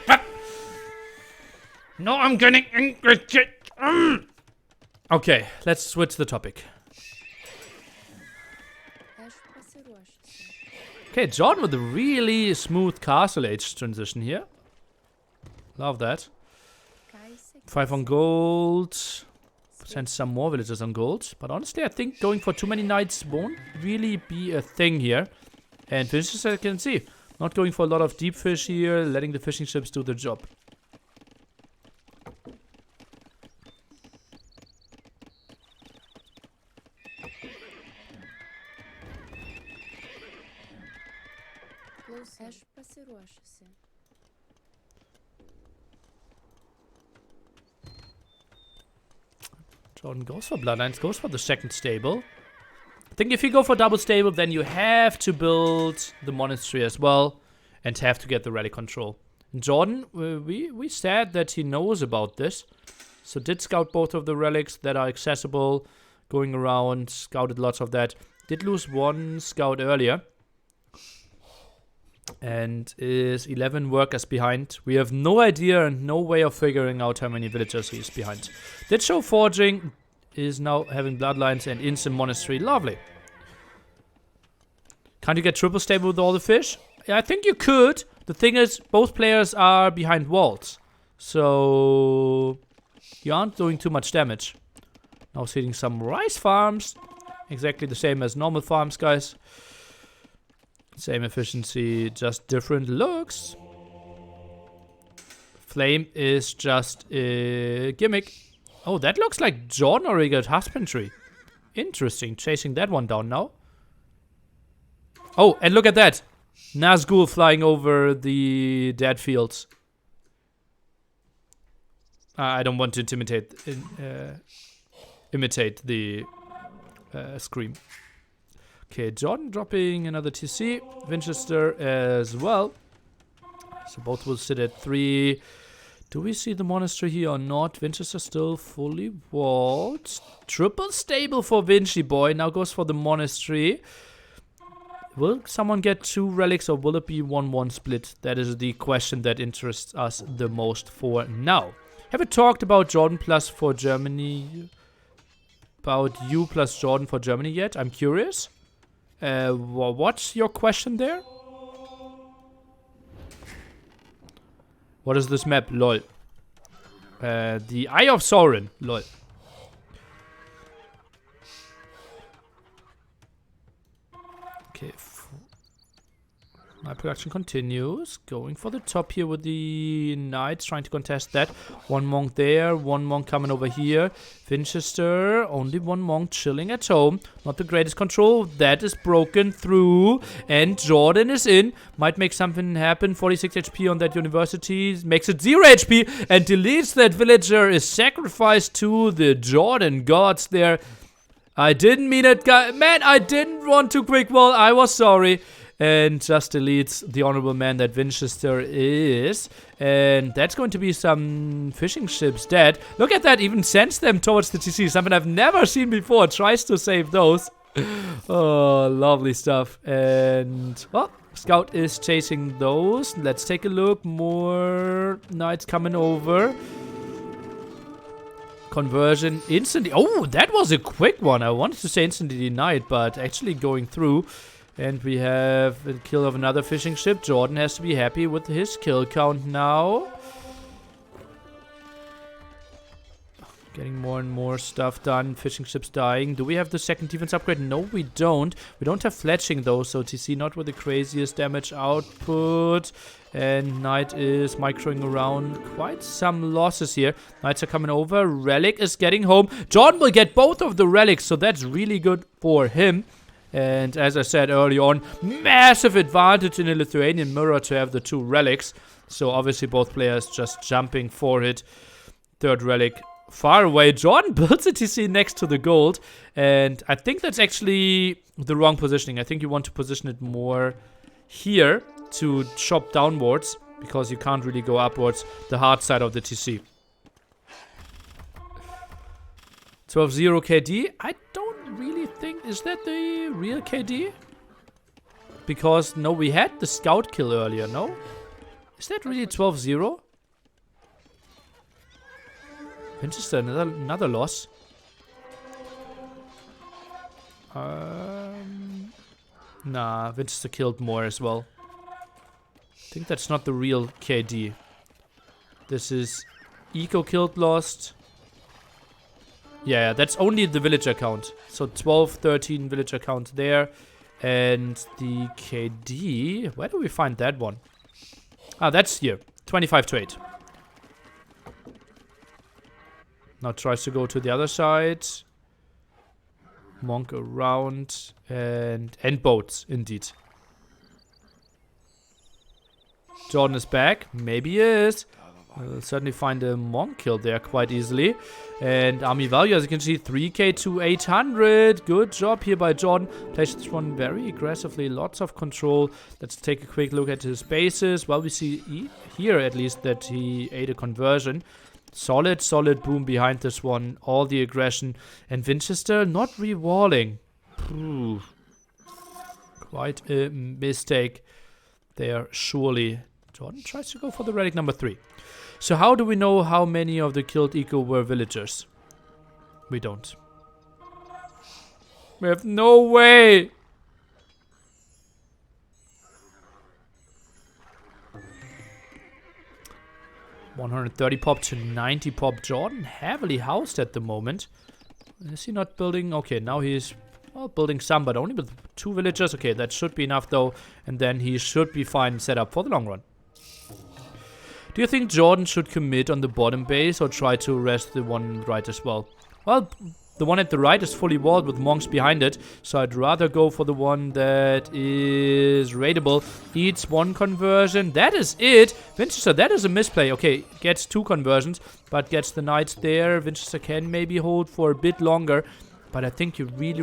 No, I'm getting angry. Okay, let's switch the topic. Okay, John with a really smooth castle age transition here. Love that. 5 on gold. Send some more villagers on gold. But honestly, I think going for too many knights won't really be a thing here. And Vinch, as I can see, not going for a lot of deep fish here, letting the fishing ships do their job. Jordan goes for Bloodlines, goes for the second stable. I think if you go for double stable, then you have to build the monastery as well and have to get the rally control. And Jordan, we said that he knows about this. So did scout both of the relics that are accessible, going around, scouted lots of that. Did lose 1 scout earlier. And is 11 workers behind. We have no idea and no way of figuring out how many villagers he's behind. Did show forging, is now having bloodlines and instant monastery. Lovely. Can't you get triple stable with all the fish? Yeah, I think you could. The thing is, both players are behind walls. So you aren't doing too much damage. Now seeing some rice farms. Exactly the same as normal farms, guys. Same efficiency, just different looks. Flame is just a gimmick. Oh, that looks like John Origat Husbandry. Interesting, chasing that one down now. Oh, and look at that. Nazgul flying over the dead fields. I don't want to imitate the scream. Okay, Jordan dropping another TC. Winchester as well. So both will sit at 3. Do we see the monastery here or not? Winchester still fully walled. Triple stable for Vinchy boy. Now goes for the monastery. Will someone get 2 relics or will it be 1-1 split? That is the question that interests us the most for now. Have we talked about Jordan plus for Germany? About you plus Jordan for Germany yet? I'm curious. What's your question there? What is this map? Lol. The Eye of Sauron. Lol. Okay. My production continues. Going for the top here with the knights. Trying to contest that. 1 monk there. 1 monk coming over here. Winchester. Only 1 monk chilling at home. Not the greatest control. That is broken through. And Jordan is in. Might make something happen. 46 HP on that university. Makes it 0 HP. And deletes that villager. Is sacrificed to the Jordan gods there. I didn't mean it, guys. Man, I didn't want to quick wall. I was sorry. and just deletes the honorable man that Winchester is. And that's going to be some fishing ships dead. Look at that, even sends them towards the TC. Something I've never seen before. Tries to save those. Oh, lovely stuff. And, well, Scout is chasing those. Let's take a look. More knights coming over. Conversion instantly. Oh, that was a quick one. I wanted to say instantly denied, but actually going through. And we have a kill of another fishing ship. Jordan has to be happy with his kill count now. Getting more and more stuff done. Fishing ships dying. Do we have the second defense upgrade? No, we don't. We don't have fletching though, so TC not with the craziest damage output. And Knight is microing around. Quite some losses here. Knights are coming over. Relic is getting home. Jordan will get both of the relics, so that's really good for him. And as I said early on, massive advantage in the Lithuanian mirror to have the 2 relics. So obviously both players just jumping for it. Third relic far away. Jordan builds a TC next to the gold. And I think that's actually the wrong positioning. I think you want to position it more here to chop downwards, because you can't really go upwards the hard side of the TC. 12-0 KD. I don't really think... Is that the real KD? Because, no, we had the scout kill earlier, no? Is that really 12-0? Winchester, another loss. Nah, Winchester killed more as well. I think that's not the real KD. This is Eco killed, lost. Yeah, that's only the villager count. So 12, 13 villager count there. And the KD... Where do we find that one? Ah, that's here. 25-8. Now tries to go to the other side. Monk around. And boats, indeed. Jordan is back. Maybe he is. We'll certainly find a monk kill there quite easily. And army value, as you can see, 3k to 800. Good job here by Jordan. Plays this one very aggressively. Lots of control. Let's take a quick look at his bases. Well, we see here at least that he ate a conversion. Solid boom behind this one. All the aggression. And Winchester not rewalling. Quite a mistake there, surely. Jordan tries to go for the relic number 3. So how do we know how many of the killed eco were villagers? We don't. We have no way. $130 pop to 90 pop. Jordan heavily housed at the moment. Is he not building? Okay, now he's building some, but only with 2 villagers. Okay, that should be enough though. And then he should be fine set up for the long run. Do you think Jordan should commit on the bottom base or try to rest the one right as well? Well, the one at the right is fully walled with monks behind it, so I'd rather go for the one that is raidable. Eats 1 conversion. That is it. Winchester, that is a misplay. Okay, gets 2 conversions, but gets the knights there. Winchester can maybe hold for a bit longer. But I think you really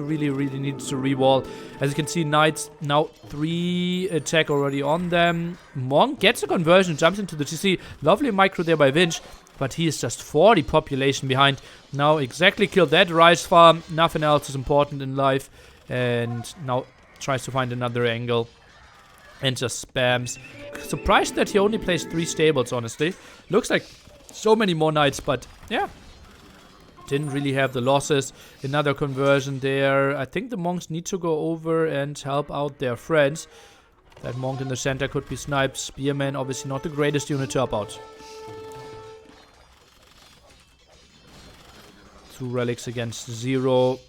need to rewall. As you can see, Knights now 3 attack already on them. Monk gets a conversion, jumps into the TC. Lovely micro there by Vinch. But he is just 40 population behind. Now exactly killed that rice farm. Nothing else is important in life. And now tries to find another angle. And just spams. Surprised that he only plays 3 stables, honestly. Looks like so many more knights, but yeah. Didn't really have the losses. Another conversion there. I think the monks need to go over and help out their friends. That monk in the center could be sniped. Spearman, obviously not the greatest unit to help out. 2 relics against 0.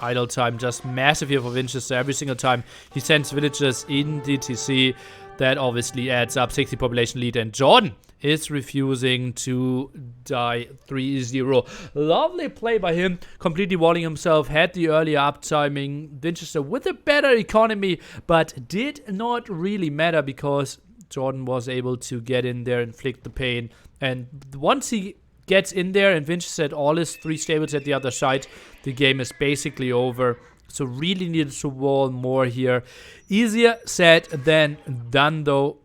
Idle time just massive here for Winchester. Every single time he sends villagers in DTC. That obviously adds up. 60 population lead, and Jordan is refusing to die 3-0. Lovely play by him. Completely walling himself. Had the earlier uptiming. Winchester with a better economy, but did not really matter because Jordan was able to get in there, inflict the pain. And once he gets in there and Vinch said all his 3 stables at the other side, the game is basically over. So really needed to wall more here. Easier said than done, though.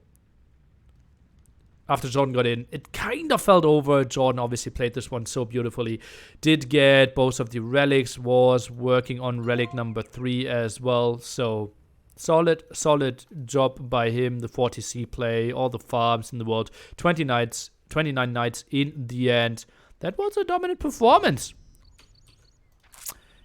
After Jordan got in, it kind of felt over. Jordan obviously played this one so beautifully. Did get both of the relics. Was working on relic number 3 as well. So solid job by him. The 40C play, all the farms in the world. 29 knights in the end. That was a dominant performance.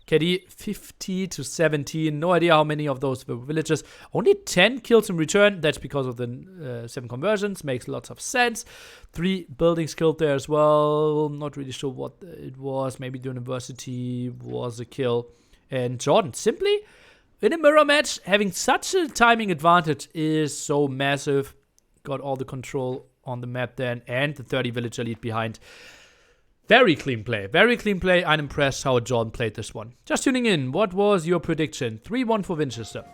KD 50 to 17. No idea how many of those were villagers. Only 10 kills in return. That's because of the 7 conversions. Makes lots of sense. 3 buildings killed there as well. Not really sure what it was. Maybe the university was a kill. And Jordan, simply in a mirror match, having such a timing advantage is so massive. Got all the control on the map then. And the 30 villager lead behind. Very clean play. Very clean play. I'm impressed how Jordan played this one. Just tuning in. What was your prediction? 3-1 for Winchester.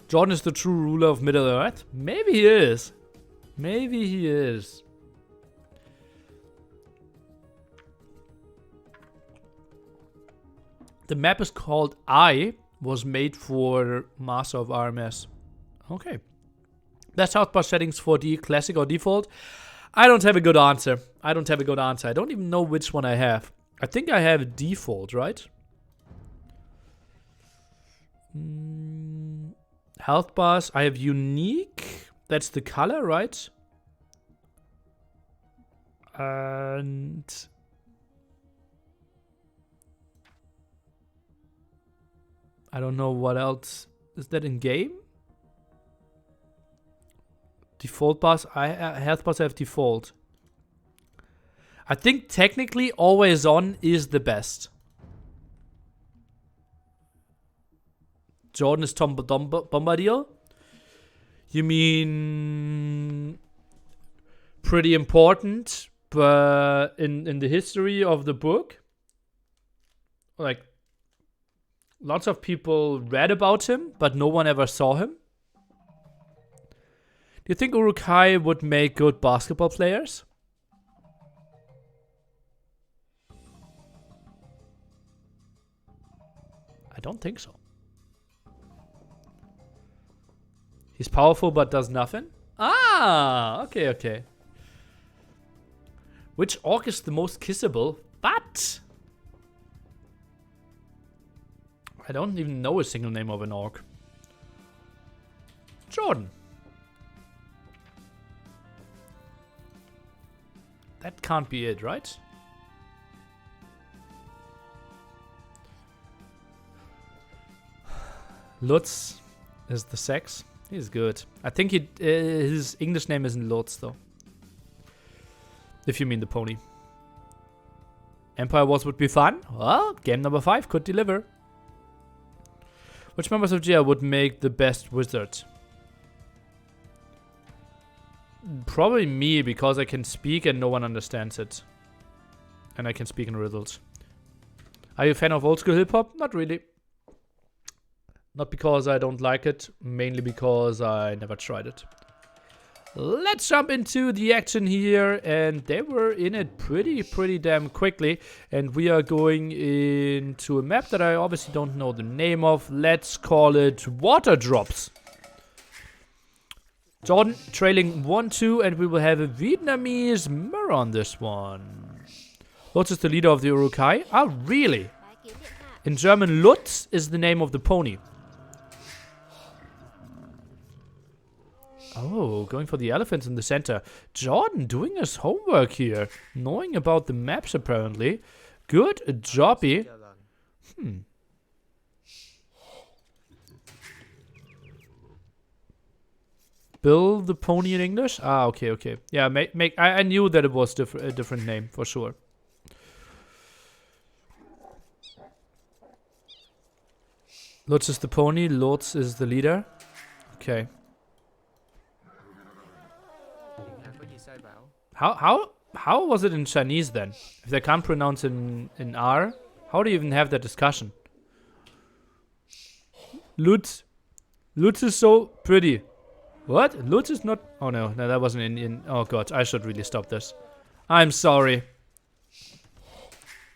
Jordan is the true ruler of Middle Earth? Maybe he is. Maybe he is. The map is called I. Was made for Master of RMS. Okay. That's Southpaw settings for the classic or default. I don't have a good answer. I don't even know which one I have. I think I have default, right? Health bars. I have unique. That's the color, right? And I don't know what else. Is that in game? Default bars, health bars have default. I think technically always on is the best. Jordan is Tom Bombadil? You mean pretty important, but in the history of the book? Like, lots of people read about him, but no one ever saw him. Do you think Uruk-hai would make good basketball players? I don't think so. He's powerful but does nothing? Ah, okay. Which orc is the most kissable? But I don't even know a single name of an orc. Jordan. That can't be it, right? Lutz is the sex. He's good. I think his English name isn't Lutz, though. If you mean the pony. Empire Wars would be fun. Well, game number 5 could deliver. Which members of GL would make the best wizard? Probably me, because I can speak and no one understands it. And I can speak in riddles. Are you a fan of old school hip hop? Not really. Not because I don't like it, mainly because I never tried it. Let's jump into the action here, and they were in it pretty damn quickly. And we are going into a map that I obviously don't know the name of. Let's call it Water Drops. Jordan trailing 1-2, and we will have a Vietnamese mirror on this one. Lutz is the leader of the Uruk-hai. Ah, really? In German, Lutz is the name of the pony. Oh, going for the elephants in the center. Jordan doing his homework here. Knowing about the maps, apparently. Good jobby. Bill the pony in English? Ah, okay. Yeah, I knew that it was a different name, for sure. Lutz is the pony, Lutz is the leader. Okay. How was it in Chinese then? If they can't pronounce in R, how do you even have that discussion? Lutz is so pretty. What? Lutz is not... Oh no, that wasn't Indian. Oh god, I should really stop this. I'm sorry.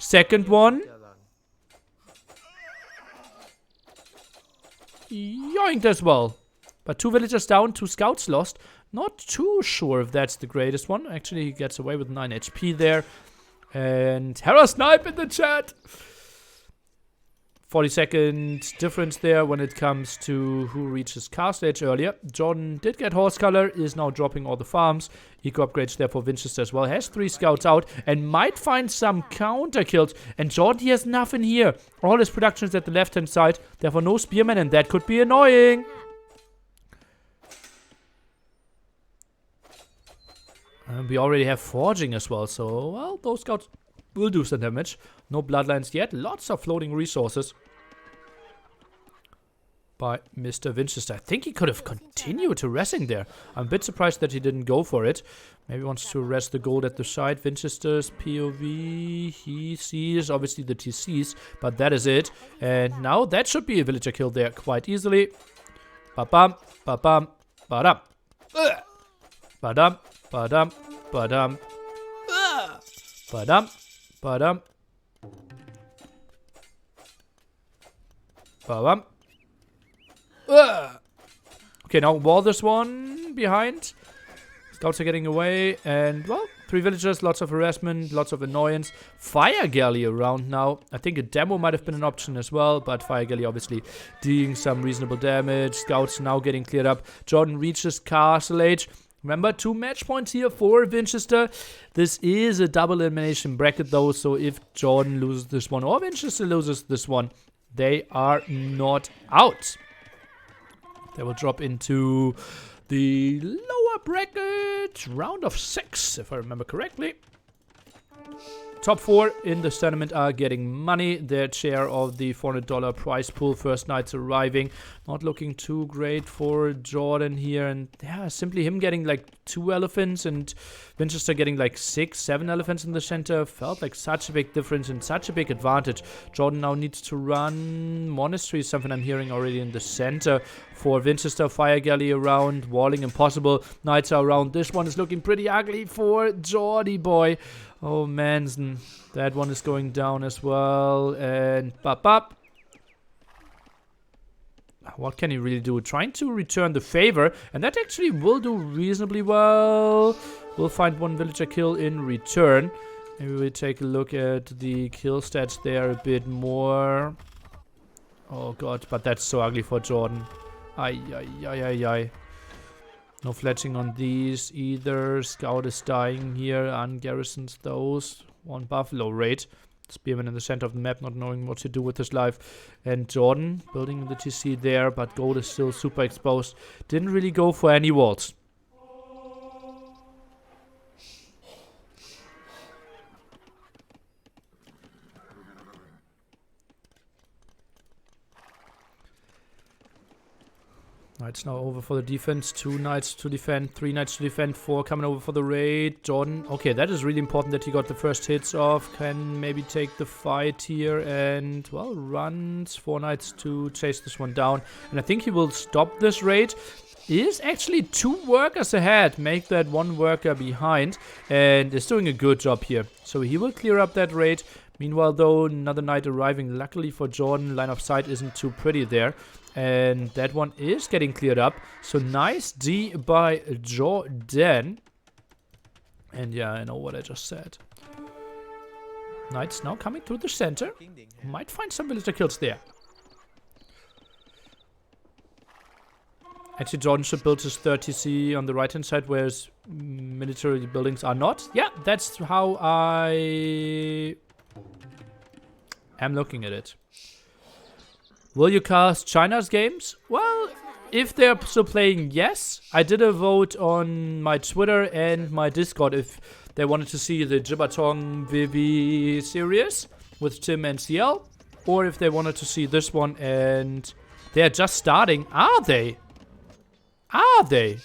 Second one. Yoinked as well. But 2 villagers down, 2 scouts lost. Not too sure if that's the greatest one. Actually, he gets away with 9 HP there. And Hera Snipe in the chat. 40-second difference there when it comes to who reaches castle age earlier. Jordan did get horse color, is now dropping all the farms. Eco upgrades there for Winchester as well. Has 3 scouts out and might find some counter kills. And Jordan, he has nothing here. All his production is at the left-hand side. Therefore, no spearmen, and that could be annoying. And we already have forging as well, so, well, those scouts will do some damage. No bloodlines yet. Lots of floating resources by Mr. Winchester. I think he could have continued to racing there. I'm a bit surprised that he didn't go for it. Maybe wants to rest the gold at the side. Winchester's POV. He sees, obviously, the TCs, but that is it. And now that should be a villager kill there quite easily. Ba-bum, ba-bum, ba-dum. Ba-dum, ba-dum, ba-dum. Ba-dum, ba-dum. Ba-bum. Okay, now wall this one behind. Scouts are getting away. And, well, 3 villagers, lots of harassment, lots of annoyance. Fire galley around now. I think a demo might have been an option as well, but fire galley obviously doing some reasonable damage. Scouts now getting cleared up. Jordan reaches castle age. Remember, 2 match points here for Winchester. This is a double elimination bracket though, so if Jordan loses this one or Winchester loses this one, they are not out. They will drop into the lower bracket, round of 6, if I remember correctly. Top 4 in this tournament are getting money. Their share of the $400 prize pool. First nights arriving. Not looking too great for Jordan here. And yeah, simply him getting like 2 elephants and Winchester getting like 6, 7 elephants in the center. Felt like such a big difference and such a big advantage. Jordan now needs to run monastery, something I'm hearing already in the center. For Winchester, fire galley around, walling impossible. Knights are around. This one is looking pretty ugly for Jordy boy. Oh, Manson. That one is going down as well. And bop. What can he really do? Trying to return the favor. And that actually will do reasonably well. We'll find 1 villager kill in return. Maybe we take a look at the kill stats there a bit more. Oh, God. But that's so ugly for Jordan. Ay. No fletching on these either. Scout is dying here. Ungarrisons those. 1 buffalo raid. Spearman in the center of the map, not knowing what to do with his life. And Jordan building the TC there, but gold is still super exposed. Didn't really go for any walls. Knights now over for the defense. 2 knights to defend. 3 knights to defend. 4 coming over for the raid. Jordan. Okay, that is really important that he got the first hits off. Can maybe take the fight here. And, well, runs 4 knights to chase this one down. And I think he will stop this raid. Is actually 2 workers ahead. Make that 1 worker behind. And is doing a good job here. So he will clear up that raid. Meanwhile, though, another knight arriving. Luckily for Jordan, line of sight isn't too pretty there. And that one is getting cleared up. So nice D by Jordan. And yeah, I know what I just said. Knights now coming to the center. Might find some villager kills there. Actually, Jordan should build his 30C on the right-hand side, whereas military buildings are not. Yeah, that's how I am looking at it. Will you cast China's games? Well, if they're still playing, yes. I did a vote on my Twitter and my Discord if they wanted to see the Jibatong VV series with Tim and CL. Or if they wanted to see this one and they're just starting. Are they? Are they?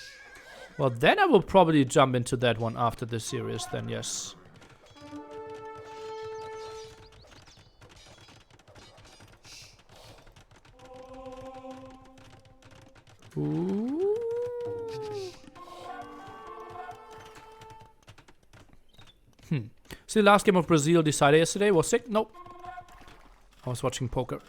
Well, then I will probably jump into that one after this series then, yes. Ooh. See, the last game of Brazil decided yesterday was sick. Nope. I was watching poker.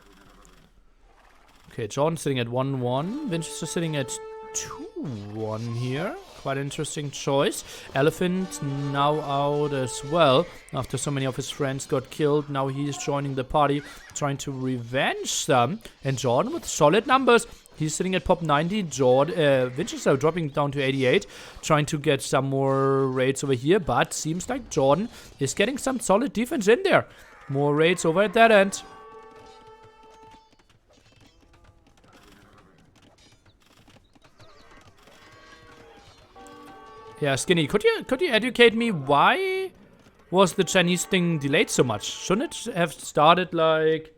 Okay, Jordan sitting at 1-1. Vinch is sitting at 2-1 here. Quite interesting choice. Elephant now out as well. After so many of his friends got killed, now he is joining the party, trying to revenge them. And Jordan with solid numbers. He's sitting at pop 90. Vinch is now dropping down to 88, trying to get some more raids over here. But seems like Jordan is getting some solid defense in there. More raids over at that end. Yeah, Skinny, could you educate me why was the Chinese thing delayed so much? Shouldn't it have started like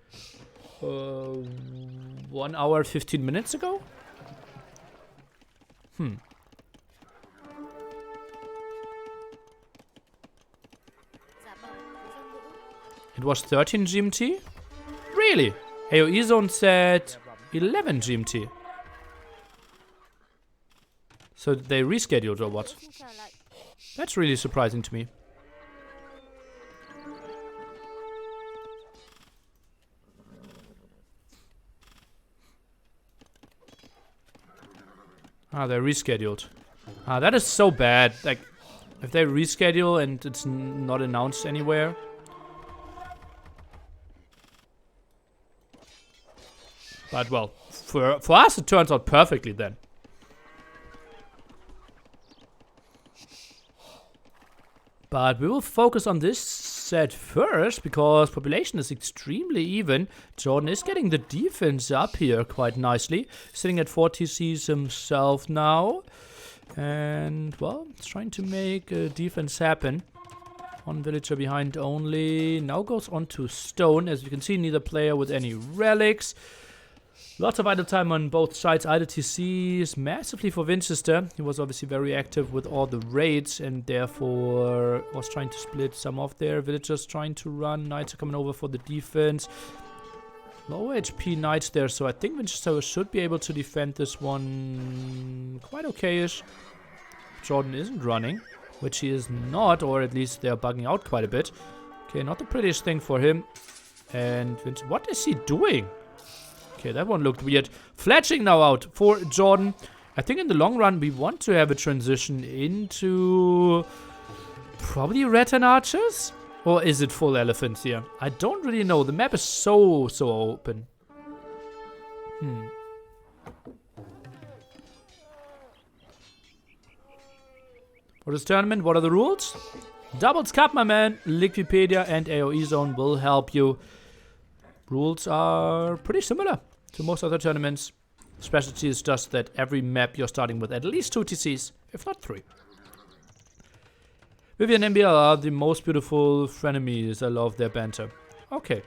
1 hour 15 minutes ago? It was 13 GMT? Really? AOE Zone said 11 GMT. So they rescheduled or what? That's really surprising to me. Ah, they rescheduled. Ah, that is so bad. Like, if they reschedule and it's not announced anywhere. But well, for us it turns out perfectly then. But we will focus on this set first, because population is extremely even. Jordan is getting the defense up here quite nicely. Sitting at 4 TCs himself now. And, well, he's trying to make a defense happen. One villager behind only. Now goes on to stone. As you can see, neither player with any relics. Lots of idle time on both sides. Idle TCs massively for Winchester. He was obviously very active with all the raids and therefore was trying to split some of their villagers, trying to run. Knights are coming over for the defense. Low HP knights there, so I think Winchester should be able to defend this one quite okay-ish. Jordan isn't running, which he is not, or at least they're bugging out quite a bit. Okay, not the prettiest thing for him. And Vinch, what is he doing? Okay, that one looked weird. Fletching now out for Jordan. I think in the long run, we want to have a transition into probably red and archers? Or is it full elephants here? I don't really know. The map is so open. For this tournament, what are the rules? Doubles Cup, my man. Liquipedia and AoE Zone will help you. Rules are pretty similar to most other tournaments. Specialty is just that every map you're starting with at least 2 TCs, if not 3. Vivian and MBL are the most beautiful frenemies. I love their banter. Okay.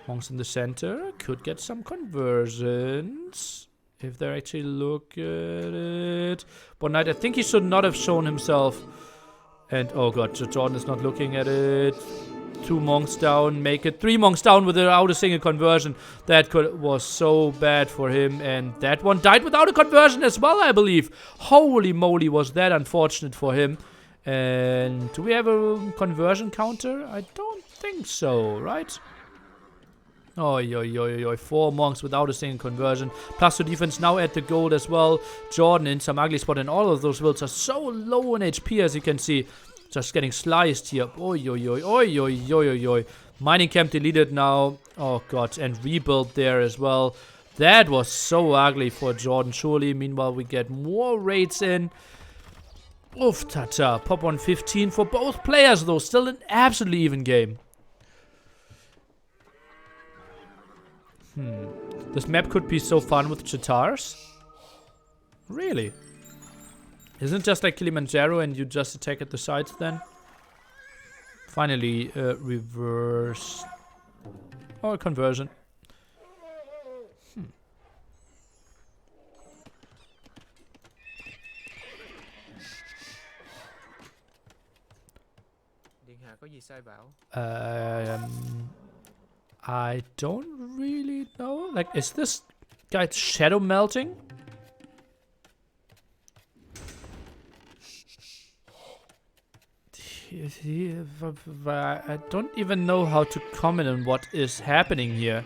Monks in the center could get some conversions if they actually look at it. But Knight, I think he should not have shown himself. And oh god, Jordan is not looking at it. 2 monks down, make it 3 monks down without a single conversion. That was so bad for him. And that one died without a conversion as well, I believe. Holy moly, was that unfortunate for him. And do we have a conversion counter? I don't think so, right? Oi. 4 monks without a single conversion. Plus 2 defense now at the gold as well. Jordan in some ugly spot, and all of those wills are so low in HP, as you can see. Just getting sliced here. Oi. Mining camp deleted now. Oh god, and rebuild there as well. That was so ugly for Jordan, surely. Meanwhile, we get more raids in. Oof, tata. Pop 115 for both players, though. Still an absolutely even game. This map could be so fun with Chitars. Really? Isn't it just like Kilimanjaro and you just attack at the sides then? Finally, reverse. Or conversion. I don't really know. Like, is this guy shadow melting? I don't even know how to comment on what is happening here.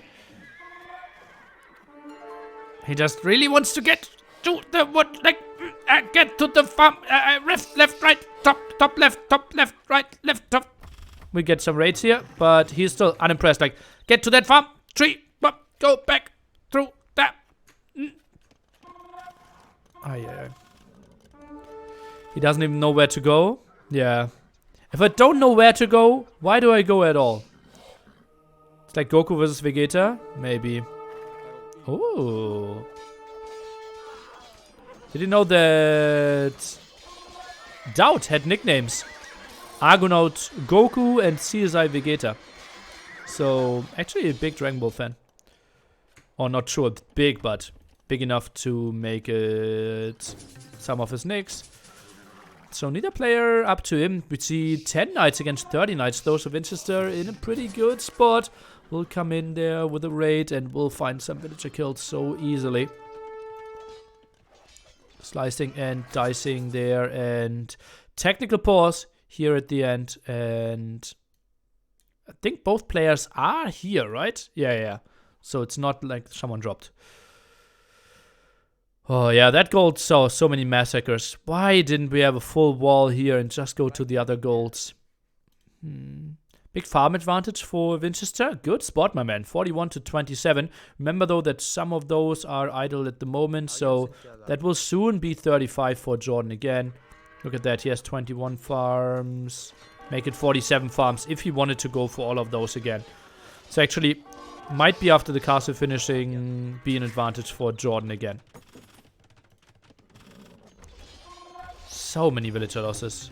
He just really wants to get to the what, like, get to the farm. Left, right, top, left, right, left, top. We get some raids here, but he's still unimpressed. Like, get to that farm. 3, go back through that. Oh, yeah. He doesn't even know where to go. Yeah. If I don't know where to go, why do I go at all? It's like Goku versus Vegeta? Maybe. Oh. Did you know that Doubt had nicknames? Argonaut Goku and CSI Vegeta. So, actually a big Dragon Ball fan. Or not sure big, but big enough to make it some of his nicks. So neither player up to him. We see 10 knights against 30 knights. Those of Winchester in a pretty good spot. We'll come in there with a raid and we'll find some villager kills so easily. Slicing and dicing there, and technical pause here at the end. And I think both players are here, right? Yeah. So it's not like someone dropped. Oh yeah, that gold saw so many massacres. Why didn't we have a full wall here and just go to the other golds? Big farm advantage for Winchester. Good spot, my man. 41 to 27. Remember, though, that some of those are idle at the moment, so that will soon be 35 for Jordan again. Look at that. He has 21 farms. Make it 47 farms if he wanted to go for all of those again. So actually, might be after the castle finishing be an advantage for Jordan again. So many villager losses.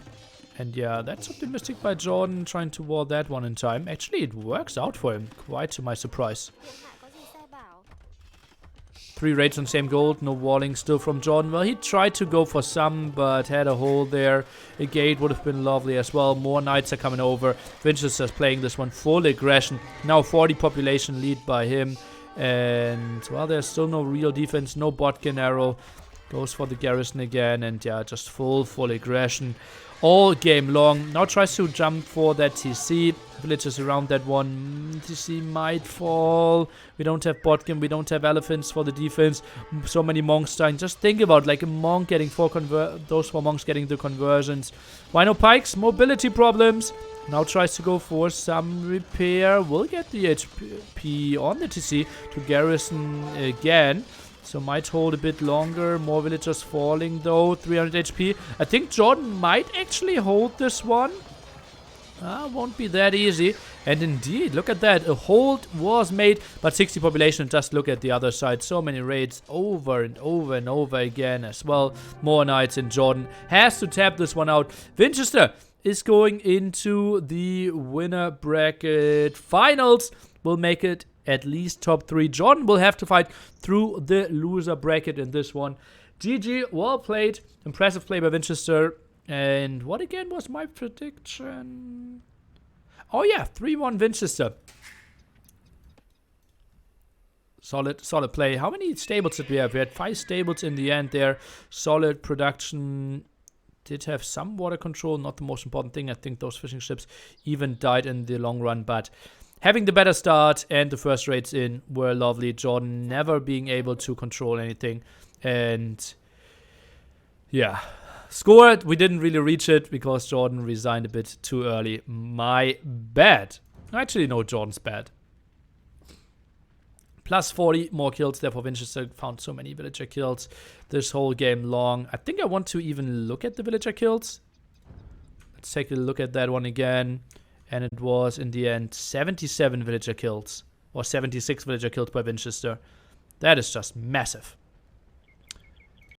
And yeah, that's optimistic by Jordan, trying to wall that one in time. Actually, it works out for him, quite to my surprise. 3 raids on same gold, no walling still from Jordan. Well, he tried to go for some, but had a hole there. A gate would have been lovely as well. More knights are coming over. Winchester's playing this one full aggression. Now 40 population lead by him. And, well, there's still no real defense, no botkin arrow. Goes for the garrison again, and yeah, just full aggression all game long. Now tries to jump for that TC. Villagers around that one. TC might fall. We don't have botkin, we don't have elephants for the defense. So many monks dying. Just think about like a monk getting those 4 monks getting the conversions. Why no pikes? Mobility problems. Now tries to go for some repair. Will get the HP on the TC to garrison again. So might hold a bit longer. More villagers falling though. 300 HP. I think Jordan might actually hold this one. Won't be that easy. And indeed, look at that. A hold was made, but 60 population. Just look at the other side. So many raids over and over and over again as well. More knights, and Jordan has to tap this one out. Winchester is going into the winner bracket finals. Will make it at least top 3. Jordan will have to fight through the loser bracket in this one. GG, well played. Impressive play by Winchester. And what again was my prediction? Oh yeah, 3-1 Winchester. Solid play. How many stables did we have? We had 5 stables in the end there. Solid production. Did have some water control. Not the most important thing. I think those fishing ships even died in the long run. But having the better start and the first raids in were lovely. Jordan never being able to control anything. And yeah, scored. We didn't really reach it because Jordan resigned a bit too early. My bad. Actually, no, Jordan's bad. Plus 40 more kills there for Winchester. Found so many villager kills this whole game long. I think I want to even look at the villager kills. Let's take a look at that one again. And it was, in the end, 77 villager kills. Or 76 villager killed by Winchester. That is just massive.